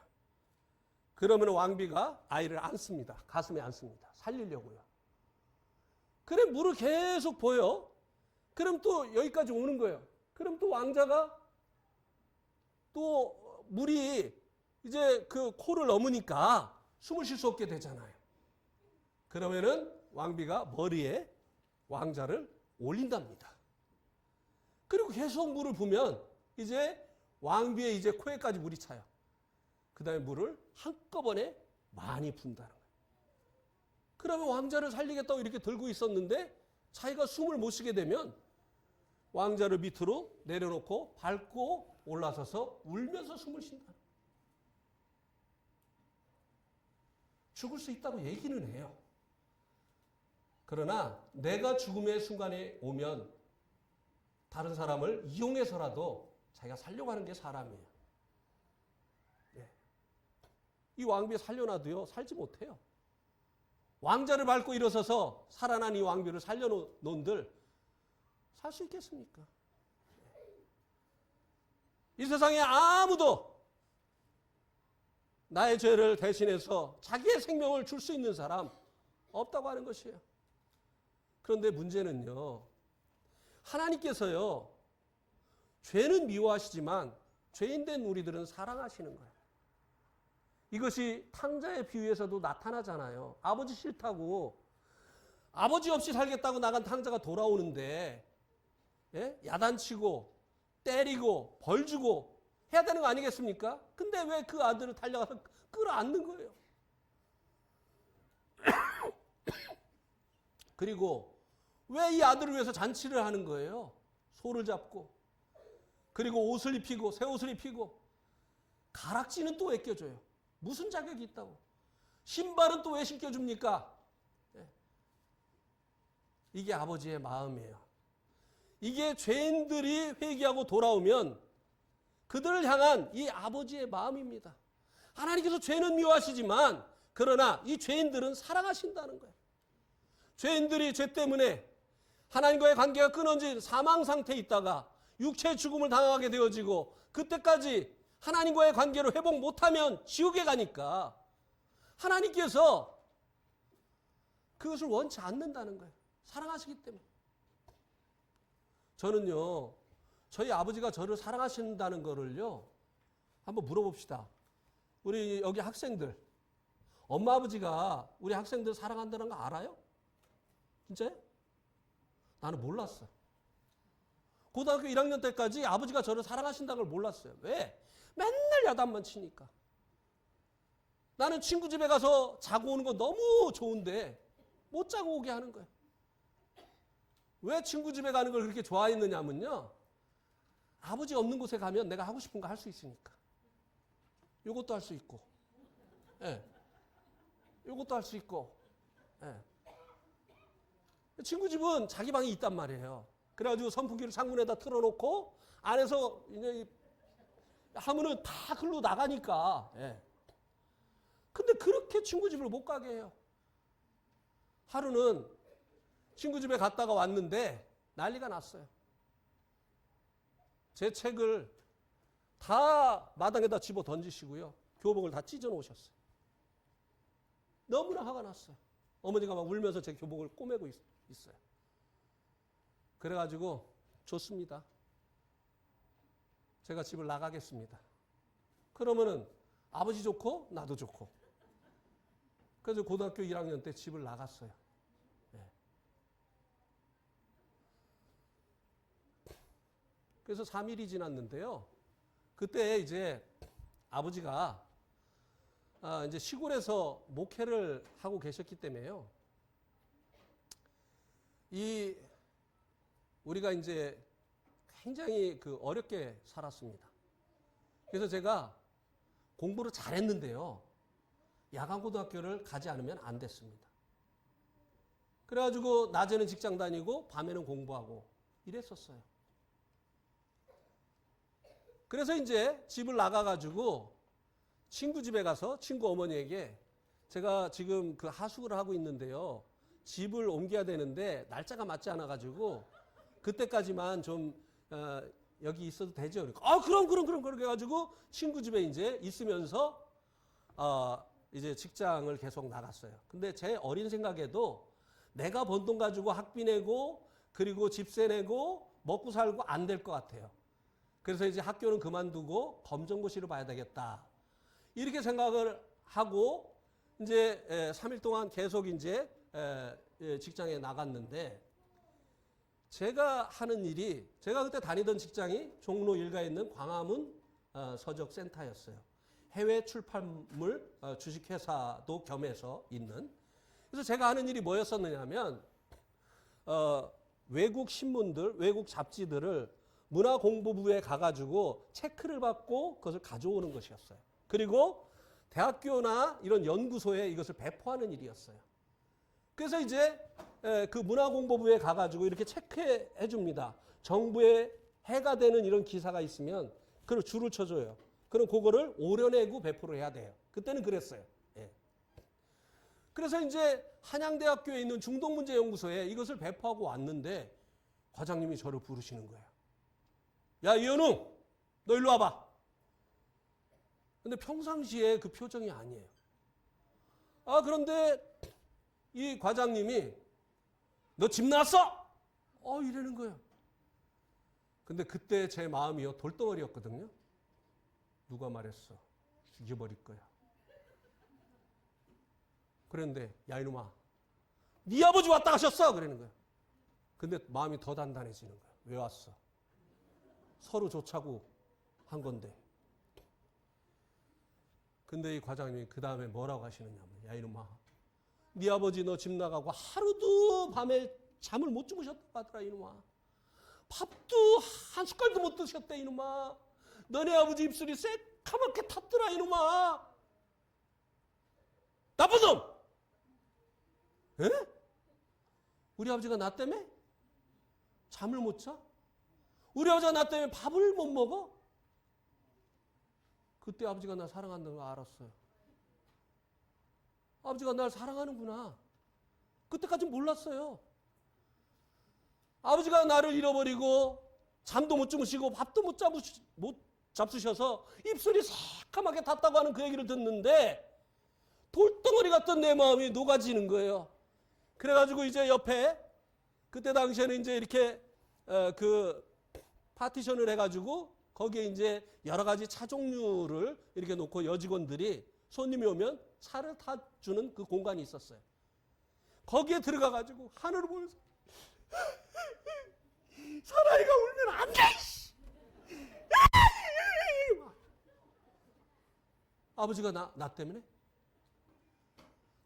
그러면 왕비가 아이를 안습니다. 가슴에 안습니다. 살리려고요. 그래 물을 계속 부어요. 그럼 또 여기까지 오는 거예요. 그럼 또 왕자가 또 물이 이제 그 코를 넘으니까 숨을 쉴 수 없게 되잖아요. 그러면은 왕비가 머리에 왕자를 올린답니다. 그리고 계속 물을 부으면 이제 왕비의 이제 코에까지 물이 차요. 그 다음에 물을 한꺼번에 많이 분다는 거예요. 그러면 왕자를 살리겠다고 이렇게 들고 있었는데 자기가 숨을 못 쉬게 되면 왕자를 밑으로 내려놓고 밟고 올라서서 울면서 숨을 쉰다. 죽을 수 있다고 얘기는 해요. 그러나 내가 죽음의 순간에 오면 다른 사람을 이용해서라도 자기가 살려고 하는 게 사람이에요. 네. 이 왕비 살려놔도요, 살지 못해요. 왕자를 밟고 일어서서 살아난 이 왕비를 살려놓은들 살 수 있겠습니까? 이 세상에 아무도 나의 죄를 대신해서 자기의 생명을 줄 수 있는 사람 없다고 하는 것이에요. 그런데 문제는요, 하나님께서요, 죄는 미워하시지만 죄인된 우리들은 사랑하시는 거예요. 이것이 탕자의 비유에서도 나타나잖아요. 아버지 싫다고, 아버지 없이 살겠다고 나간 탕자가 돌아오는데, 예? 야단치고, 때리고, 벌 주고 해야 되는 거 아니겠습니까? 근데 왜 그 아들을 달려가서 끌어안는 거예요? 그리고 왜 이 아들을 위해서 잔치를 하는 거예요? 소를 잡고, 그리고 옷을 입히고, 새 옷을 입히고, 가락지는 또 왜 껴줘요? 무슨 자격이 있다고? 신발은 또 왜 신겨줍니까? 이게 아버지의 마음이에요. 이게 죄인들이 회개하고 돌아오면 그들을 향한 이 아버지의 마음입니다. 하나님께서 죄는 미워하시지만 그러나 이 죄인들은 사랑하신다는 거예요. 죄인들이 죄 때문에 하나님과의 관계가 끊어진 사망 상태에 있다가 육체의 죽음을 당하게 되어지고 그때까지 하나님과의 관계를 회복 못하면 지옥에 가니까 하나님께서 그것을 원치 않는다는 거예요. 사랑하시기 때문에. 저는요, 저희 아버지가 저를 사랑하신다는 거를요, 한번 물어봅시다. 우리 여기 학생들, 엄마 아버지가 우리 학생들 사랑한다는 거 알아요? 진짜요? 나는 몰랐어. 고등학교 1학년 때까지 아버지가 저를 사랑하신다는 걸 몰랐어요. 왜? 맨날 야단만 치니까. 나는 친구 집에 가서 자고 오는 거 너무 좋은데 못 자고 오게 하는 거예요. 왜 친구 집에 가는 걸 그렇게 좋아했느냐면요, 아버지 없는 곳에 가면 내가 하고 싶은 거 할 수 있으니까. 요것도 할 수 있고, 예, 요것도 할 수 있고, 예. 친구 집은 자기 방이 있단 말이에요. 그래가지고 선풍기를 창문에다 틀어놓고 안에서 이제 하면은 다 글로 나가니까. 예. 근데 그렇게 친구 집을 못 가게 해요. 하루는 친구 집에 갔다가 왔는데 난리가 났어요. 제 책을 다 마당에다 집어 던지시고요. 교복을 다 찢어 놓으셨어요. 너무나 화가 났어요. 어머니가 막 울면서 제 교복을 꼬매고 있어요. 그래가지고 좋습니다. 제가 집을 나가겠습니다. 그러면은 아버지 좋고 나도 좋고. 그래서 고등학교 1학년 때 집을 나갔어요. 네. 그래서 3일이 지났는데요. 그때 이제 아버지가 이제 시골에서 목회를 하고 계셨기 때문에요. 우리가 이제 굉장히 어렵게 살았습니다. 그래서 제가 공부를 잘했는데요. 야간고등학교를 가지 않으면 안 됐습니다. 그래가지고 낮에는 직장 다니고 밤에는 공부하고 이랬었어요. 그래서 이제 집을 나가가지고 친구 집에 가서 친구 어머니에게 제가 지금 하숙을 하고 있는데요. 집을 옮겨야 되는데 날짜가 맞지 않아가지고 그때까지만 좀 여기 있어도 되죠? 그럼 그렇게 해가지고 친구 집에 이제 있으면서 이제 직장을 계속 나갔어요. 근데 제 어린 생각에도 내가 번 돈 가지고 학비 내고 그리고 집세 내고 먹고 살고 안 될 것 같아요. 그래서 이제 학교는 그만두고 검정고시를 봐야 되겠다. 이렇게 생각을 하고 이제 3일 동안 계속 이제 직장에 나갔는데 제가 하는 일이 제가 그때 다니던 직장이 종로 일가에 있는 광화문 서적센터였어요. 해외 출판물 주식회사도 겸해서 있는. 그래서 제가 하는 일이 뭐였었느냐면 외국 신문들, 외국 잡지들을 문화공보부에 가가지고 체크를 받고 그것을 가져오는 것이었어요. 그리고 대학교나 이런 연구소에 이것을 배포하는 일이었어요. 그래서 이제 그 문화공보부에 가가지고 이렇게 체크해 줍니다. 정부에 해가 되는 이런 기사가 있으면 그걸 줄을 쳐줘요. 그럼 그거를 오려내고 배포를 해야 돼요. 그때는 그랬어요. 예. 그래서 이제 한양대학교에 있는 중동문제연구소에 이것을 배포하고 왔는데 과장님이 저를 부르시는 거예요. 야, 이현웅, 너 일로 와봐. 근데 평상시에 그 표정이 아니에요. 그런데 이 과장님이 너 집 나왔어? 이러는 거예요. 근데 그때 제 마음이요, 돌덩어리였거든요. 누가 말했어? 죽여버릴 거야. 그런데 야 이놈아, 네 아버지 왔다 가셨어? 그러는 거예요. 근데 마음이 더 단단해지는 거예요. 왜 왔어? 서로 좋자고 한 건데. 근데 이 과장님이 그 다음에 뭐라고 하시느냐면 야 이놈아, 네 아버지 너 집 나가고 하루도 밤에 잠을 못 주무셨다고 하더라 이놈아. 밥도 한 숟갈도 못 드셨대 이놈아. 너네 아버지 입술이 새카맣게 탔더라 이놈아. 나쁜 놈! 에? 우리 아버지가 나 때문에 잠을 못 자? 우리 아버지가 나 때문에 밥을 못 먹어? 그때 아버지가 나 사랑한다는 걸 알았어요. 아버지가 날 사랑하는구나. 그때까지는 몰랐어요. 아버지가 나를 잃어버리고 잠도 못 주무시고 밥도 못 잡수셔서 입술이 새까맣게 탔다고 하는 그 얘기를 듣는데 돌덩어리 같던 내 마음이 녹아지는 거예요. 그래가지고 이제 옆에 그때 당시에는 이제 이렇게 그 파티션을 해가지고 거기에 이제 여러 가지 차 종류를 이렇게 놓고 여직원들이 손님이 오면 차를 타주는 그 공간이 있었어요. 거기에 들어가가지고 하늘을 보면서 사나이가 울면 안 돼! 아버지가 나 때문에?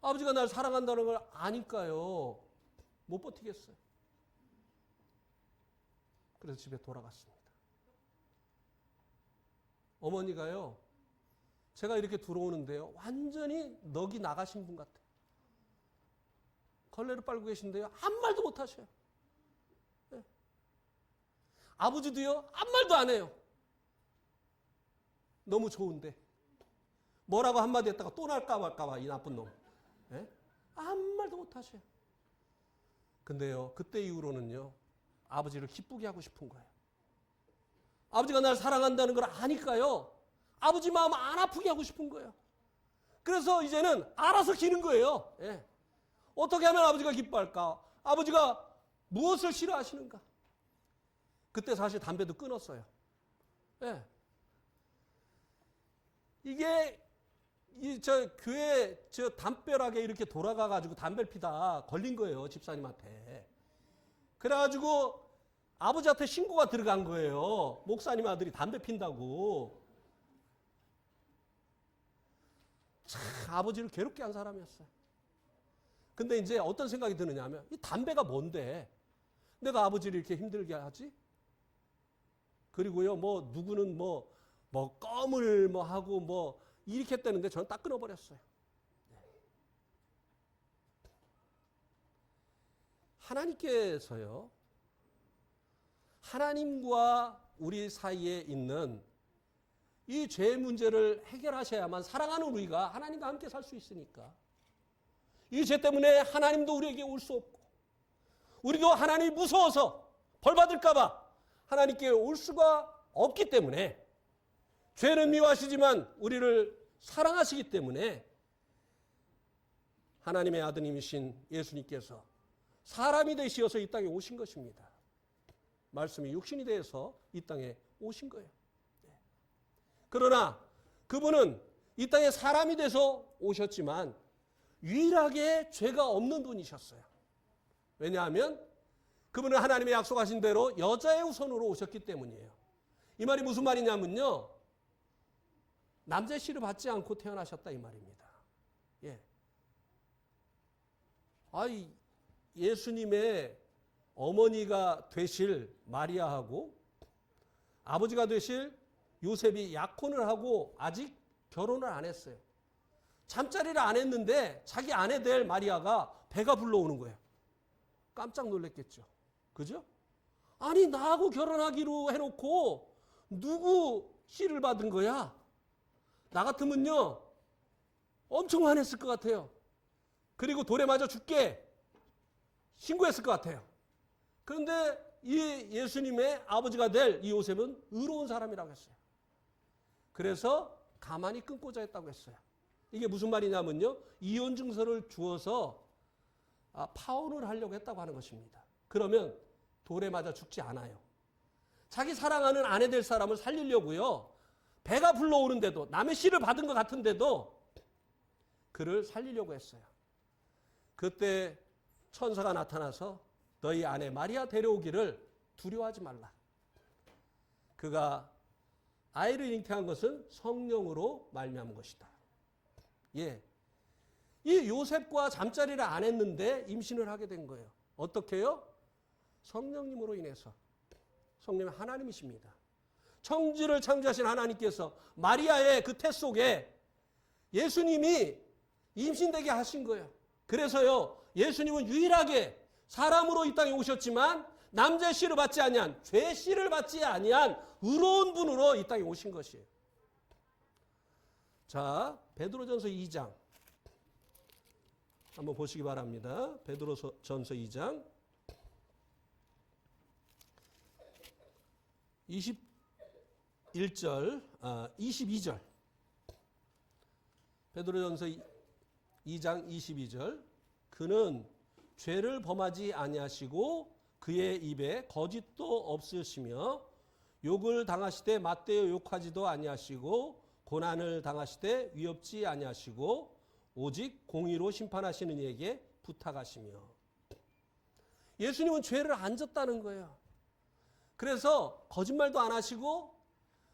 아버지가 날 사랑한다는 걸 아니까요. 못 버티겠어요. 그래서 집에 돌아갔습니다. 어머니가요, 제가 이렇게 들어오는데요, 완전히 넋이 나가신 분 같아요. 걸레를 빨고 계신데요. 아무 말도 못 하셔요. 예. 아버지도요. 아무 말도 안 해요. 너무 좋은데. 뭐라고 한마디 했다가 또 날까 말까봐 이 나쁜 놈. 예? 아무 말도 못 하셔요. 근데요. 그때 이후로는요. 아버지를 기쁘게 하고 싶은 거예요. 아버지가 날 사랑한다는 걸 아니까요. 아버지 마음 안 아프게 하고 싶은 거예요. 그래서 이제는 알아서 기는 거예요. 예. 어떻게 하면 아버지가 기뻐할까? 아버지가 무엇을 싫어하시는가? 그때 사실 담배도 끊었어요. 예. 이게 교회 담벼락에 이렇게 돌아가가지고 담배를 피다 걸린 거예요. 집사님한테. 그래가지고 아버지한테 신고가 들어간 거예요. 목사님 아들이 담배 핀다고. 참 아버지를 괴롭게 한 사람이었어요. 근데 이제 어떤 생각이 드느냐 하면 이 담배가 뭔데 내가 아버지를 이렇게 힘들게 하지? 그리고요 뭐 누구는 뭐 껌을 뭐 하고 뭐 이렇게 했다는데 저는 딱 끊어버렸어요. 하나님께서요 하나님과 우리 사이에 있는 이 죄 문제를 해결하셔야만 사랑하는 우리가 하나님과 함께 살 수 있으니까 이 죄 때문에 하나님도 우리에게 올 수 없고 우리도 하나님이 무서워서 벌 받을까 봐 하나님께 올 수가 없기 때문에 죄는 미워하시지만 우리를 사랑하시기 때문에 하나님의 아드님이신 예수님께서 사람이 되시어서 이 땅에 오신 것입니다. 말씀이 육신이 되어서 이 땅에 오신 거예요. 그러나 그분은 이 땅에 사람이 돼서 오셨지만 유일하게 죄가 없는 분이셨어요. 왜냐하면 그분은 하나님의 약속하신 대로 여자의 후손으로 오셨기 때문이에요. 이 말이 무슨 말이냐면요. 남자의 씨를 받지 않고 태어나셨다 이 말입니다. 예. 예수님의 어머니가 되실 마리아하고 아버지가 되실 요셉이 약혼을 하고 아직 결혼을 안 했어요. 잠자리를 안 했는데 자기 아내 될 마리아가 배가 불러오는 거예요. 깜짝 놀랐겠죠. 그죠? 아니 나하고 결혼하기로 해놓고 누구 씨를 받은 거야? 나 같으면요 엄청 화냈을 것 같아요. 그리고 돌에 맞아 죽게 신고했을 것 같아요. 그런데 이 예수님의 아버지가 될 이 요셉은 의로운 사람이라고 했어요. 그래서 가만히 끊고자 했다고 했어요. 이게 무슨 말이냐면요. 이혼 증서를 주어서 파혼을 하려고 했다고 하는 것입니다. 그러면 돌에 맞아 죽지 않아요. 자기 사랑하는 아내 될 사람을 살리려고요. 배가 불러오는데도 남의 씨를 받은 것 같은데도 그를 살리려고 했어요. 그때 천사가 나타나서 너희 아내 마리아 데려오기를 두려워하지 말라. 그가 아이를 잉태한 것은 성령으로 말미암은 것이다. 예, 이 요셉과 잠자리를 안 했는데 임신을 하게 된 거예요. 어떻게요? 성령님으로 인해서. 성령은 하나님이십니다. 천지를 창조하신 하나님께서 마리아의 그 태 속에 예수님이 임신되게 하신 거예요. 그래서요, 예수님은 유일하게 사람으로 이 땅에 오셨지만 남자의 씨를 받지 아니한 죄 씨를 받지 아니한 의로운 분으로 이 땅에 오신 것이에요. 자, 베드로전서 2장 한번 보시기 바랍니다. 베드로전서 2장 22절 베드로전서 2장 22절 그는 죄를 범하지 아니하시고 그의 입에 거짓도 없으시며 욕을 당하시되 맞대어 욕하지도 아니하시고 고난을 당하시되 위협지 아니하시고 오직 공의로 심판하시는 이에게 부탁하시며. 예수님은 죄를 안 졌다는 거예요. 그래서 거짓말도 안 하시고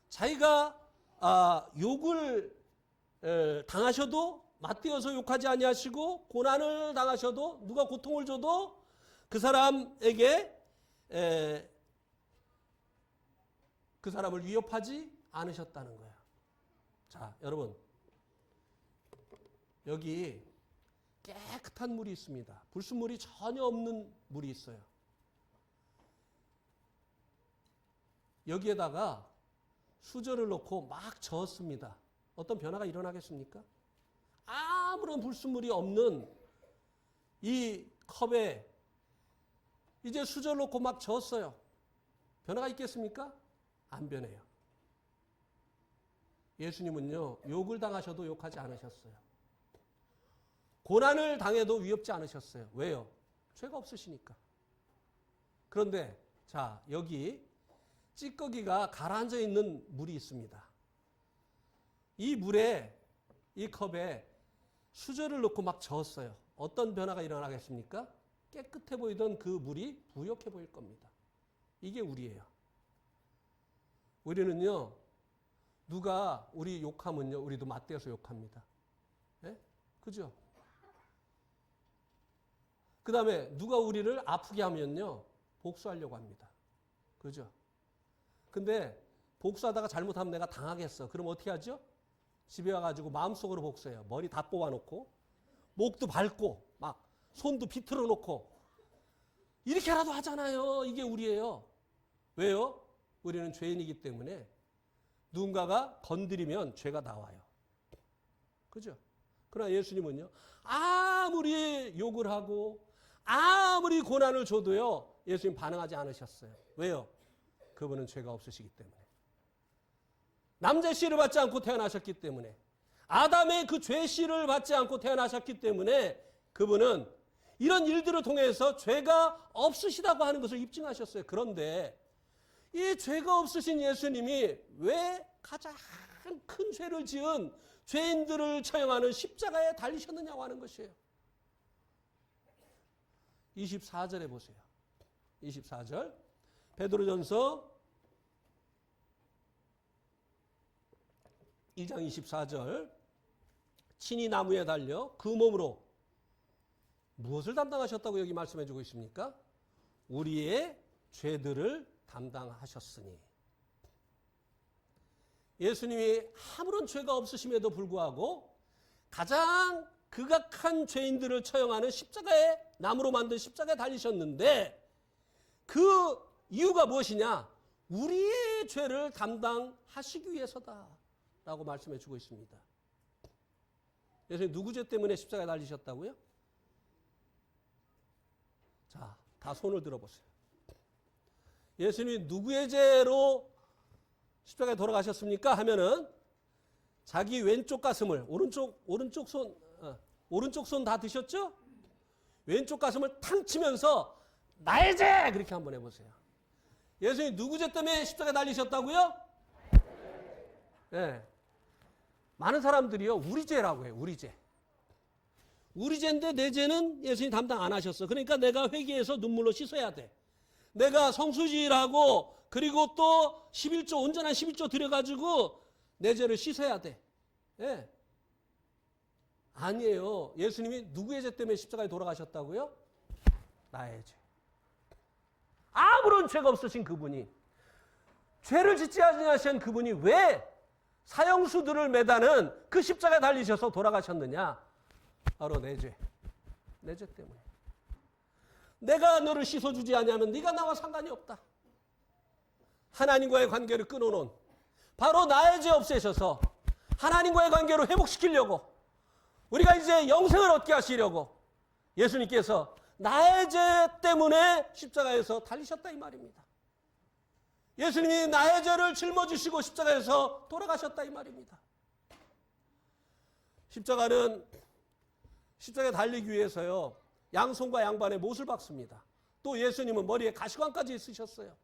자기가 욕을 당하셔도 맞대어서 욕하지 아니하시고 고난을 당하셔도 누가 고통을 줘도 그 사람에게 그 사람을 위협하지 않으셨다는 거예요. 자, 여러분 여기 깨끗한 물이 있습니다. 불순물이 전혀 없는 물이 있어요. 여기에다가 수저를 넣고 막 저었습니다. 어떤 변화가 일어나겠습니까? 아무런 불순물이 없는 이 컵에 이제 수저를 넣고 막 저었어요. 변화가 있겠습니까? 안 변해요. 예수님은요, 욕을 당하셔도 욕하지 않으셨어요. 고난을 당해도 위협지 않으셨어요. 왜요? 죄가 없으시니까. 그런데 자, 여기 찌꺼기가 가라앉아 있는 물이 있습니다. 이 물에, 이 컵에 수저를 넣고 막 저었어요. 어떤 변화가 일어나겠습니까? 깨끗해 보이던 그 물이 부욕해 보일 겁니다. 이게 우리예요. 우리는요, 누가 우리 욕하면요, 우리도 맞대어서 욕합니다. 예? 그죠? 그 다음에 누가 우리를 아프게 하면요, 복수하려고 합니다. 그죠? 근데 복수하다가 잘못하면 내가 당하겠어. 그럼 어떻게 하죠? 집에 와가지고 마음속으로 복수해요. 머리 다 뽑아놓고, 목도 밟고, 막 손도 비틀어 놓고, 이렇게라도 하잖아요. 이게 우리예요. 왜요? 우리는 죄인이기 때문에 누군가가 건드리면 죄가 나와요. 그죠? 그러나 예수님은요, 아무리 욕을 하고 아무리 고난을 줘도요, 예수님 반응하지 않으셨어요. 왜요? 그분은 죄가 없으시기 때문에. 남자 씨를 받지 않고 태어나셨기 때문에, 아담의 그 죄 씨를 받지 않고 태어나셨기 때문에 그분은 이런 일들을 통해서 죄가 없으시다고 하는 것을 입증하셨어요. 그런데 이 죄가 없으신 예수님이 왜 가장 큰 죄를 지은 죄인들을 처형하는 십자가에 달리셨느냐고 하는 것이에요. 24절에 보세요. 24절. 베드로전서 2장 24절. 친히 나무에 달려 그 몸으로 무엇을 담당하셨다고 여기 말씀해 주고 있습니까? 우리의 죄들을 담당하셨으니. 예수님이 아무런 죄가 없으심에도 불구하고 가장 극악한 죄인들을 처형하는 십자가에, 나무로 만든 십자가에 달리셨는데, 그 이유가 무엇이냐? 우리의 죄를 담당하시기 위해서다 라고 말씀해 주고 있습니다. 예수님 누구 죄 때문에 십자가에 달리셨다고요? 자, 다 손을 들어보세요. 예수님이 누구의 죄로 십자가에 돌아가셨습니까? 하면은 자기 왼쪽 가슴을, 오른쪽 손 다 드셨죠? 왼쪽 가슴을 탕 치면서 나의 죄! 그렇게 한번 해보세요. 예수님이 누구 죄 때문에 십자가에 달리셨다고요? 네. 많은 사람들이요, 우리 죄라고 해요. 우리 죄. 우리 죄인데 내 죄는 예수님 담당 안 하셨어. 그러니까 내가 회개해서 눈물로 씻어야 돼. 내가 성수지일하고 그리고 또 11조, 온전한 11조 들여가지고 내 죄를 씻어야 돼. 예. 아니에요. 예수님이 누구의 죄 때문에 십자가에 돌아가셨다고요? 나의 죄. 아무런 죄가 없으신 그분이, 죄를 짓지 않으신 그분이 왜 사형수들을 매다는 그 십자가에 달리셔서 돌아가셨느냐? 바로 내 죄. 내 죄 때문에. 내가 너를 씻어주지 않으면 네가 나와 상관이 없다. 하나님과의 관계를 끊어놓은, 바로 나의 죄 없애셔서 하나님과의 관계를 회복시키려고, 우리가 이제 영생을 얻게 하시려고 예수님께서 나의 죄 때문에 십자가에서 달리셨다 이 말입니다. 예수님이 나의 죄를 짊어지시고 십자가에서 돌아가셨다 이 말입니다. 십자가는, 십자가에 달리기 위해서요, 양손과 양반의 못을 박습니다. 또 예수님은 머리에 가시관까지 쓰셨어요.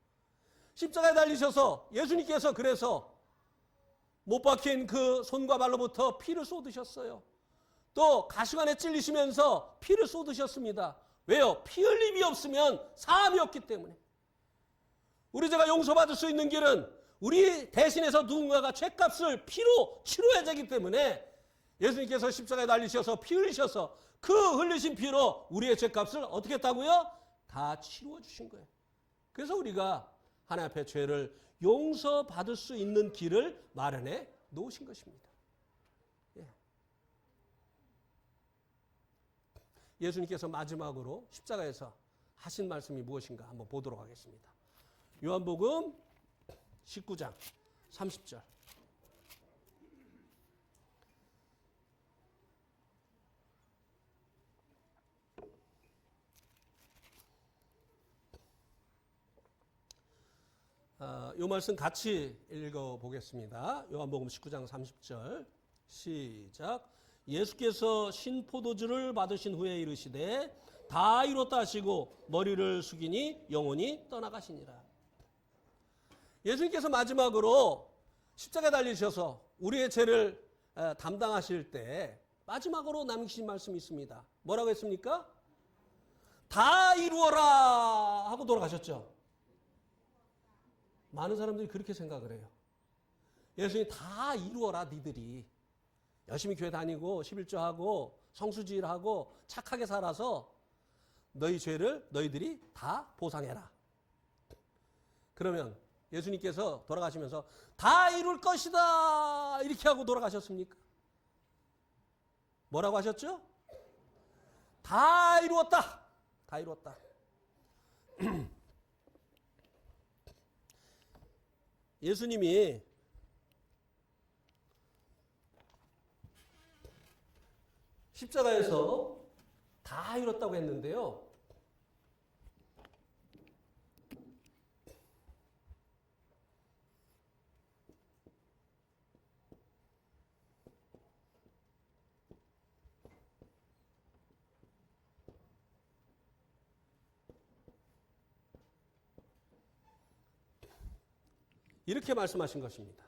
십자가에 달리셔서 예수님께서 그래서 못 박힌 그 손과 발로부터 피를 쏟으셨어요. 또 가시관에 찔리시면서 피를 쏟으셨습니다. 왜요? 피 흘림이 없으면 사함이 없기 때문에. 우리 죄가 용서받을 수 있는 길은 우리 대신해서 누군가가 죄값을 피로 치러야 되기 때문에 예수님께서 십자가에 달리셔서 피 흘리셔서 그 흘리신 피로 우리의 죄값을 어떻게 했다고요? 다 치루어 주신 거예요. 그래서 우리가 하나님 앞에 죄를 용서받을 수 있는 길을 마련해 놓으신 것입니다. 예. 예수님께서 마지막으로 십자가에서 하신 말씀이 무엇인가 한번 보도록 하겠습니다. 요한복음 19장 30절. 이 말씀 같이 읽어보겠습니다. 요한복음 19장 30절 시작. 예수께서 신포도주를 받으신 후에 이르시되 다 이뤘다 하시고 머리를 숙이니 영혼이 떠나가시니라. 예수님께서 마지막으로 십자가에 달리셔서 우리의 죄를 담당하실 때 마지막으로 남기신 말씀이 있습니다. 뭐라고 했습니까? 다 이루어라 하고 돌아가셨죠. 많은 사람들이 그렇게 생각을 해요. 예수님이 다 이루어라 니들이. 열심히 교회 다니고 11조하고 성수지일하고 착하게 살아서 너희 죄를 너희들이 다 보상해라. 그러면 예수님께서 돌아가시면서 다 이룰 것이다 이렇게 하고 돌아가셨습니까? 뭐라고 하셨죠? 다 이루었다. 다 이루었다. 예수님이 십자가에서 다 이뤘다고 했는데요. 이렇게 말씀하신 것입니다.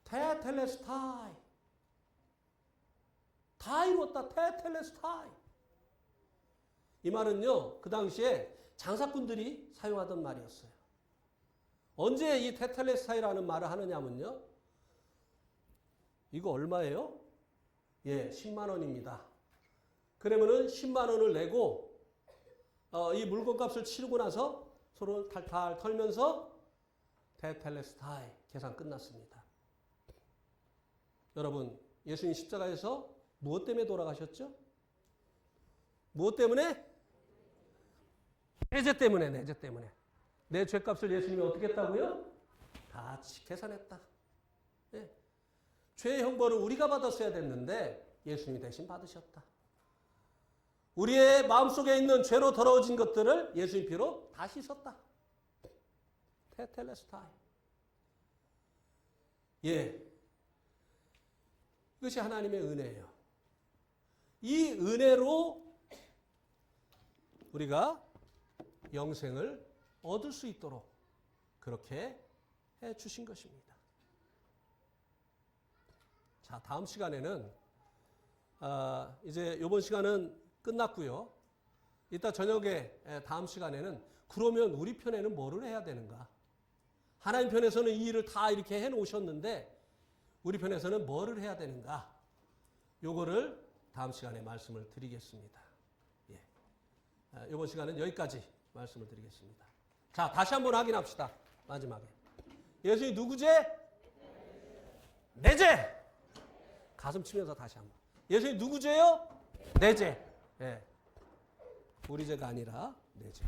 테텔레스타이. 다 이루었다. 테텔레스타이. 이 말은요, 그 당시에 장사꾼들이 사용하던 말이었어요. 언제 이 테텔레스타이라는 말을 하느냐면요, 이거 얼마예요? 예, 10만 원입니다. 그러면은 10만 원을 내고 이 물건값을 치르고 나서 서로 탈탈 털면서 테텔레스타이 계산 끝났습니다. 여러분, 예수님 십자가에서 무엇 때문에 돌아가셨죠? 무엇 때문에? 내 죄 때문에, 내 죄 때문에. 내 죄값을 예수님이 어떻게 했다고요? 다 계산했다. 예. 죄의 형벌을 우리가 받았어야 됐는데 예수님이 대신 받으셨다. 우리의 마음속에 있는 죄로 더러워진 것들을 예수님 피로 다 씻었다. 테텔레스타이. 예. 이것이 하나님의 은혜예요. 이 은혜로 우리가 영생을 얻을 수 있도록 그렇게 해 주신 것입니다. 자, 다음 시간에는 이제 이번 시간은 끝났고요. 이따 저녁에 다음 시간에는 그러면 우리 편에는 뭐를 해야 되는가? 하나님 편에서는 이 일을 다 이렇게 해놓으셨는데 우리 편에서는 뭐를 해야 되는가? 요거를 다음 시간에 말씀을 드리겠습니다. 예. 이번 시간은 여기까지 말씀을 드리겠습니다. 자, 다시 한번 확인합시다. 마지막에. 예수님 누구 죄? 내 죄. 가슴 치면서 다시 한번. 예수님 누구 죄요? 내 죄. 예. 우리 죄가 아니라 내 죄.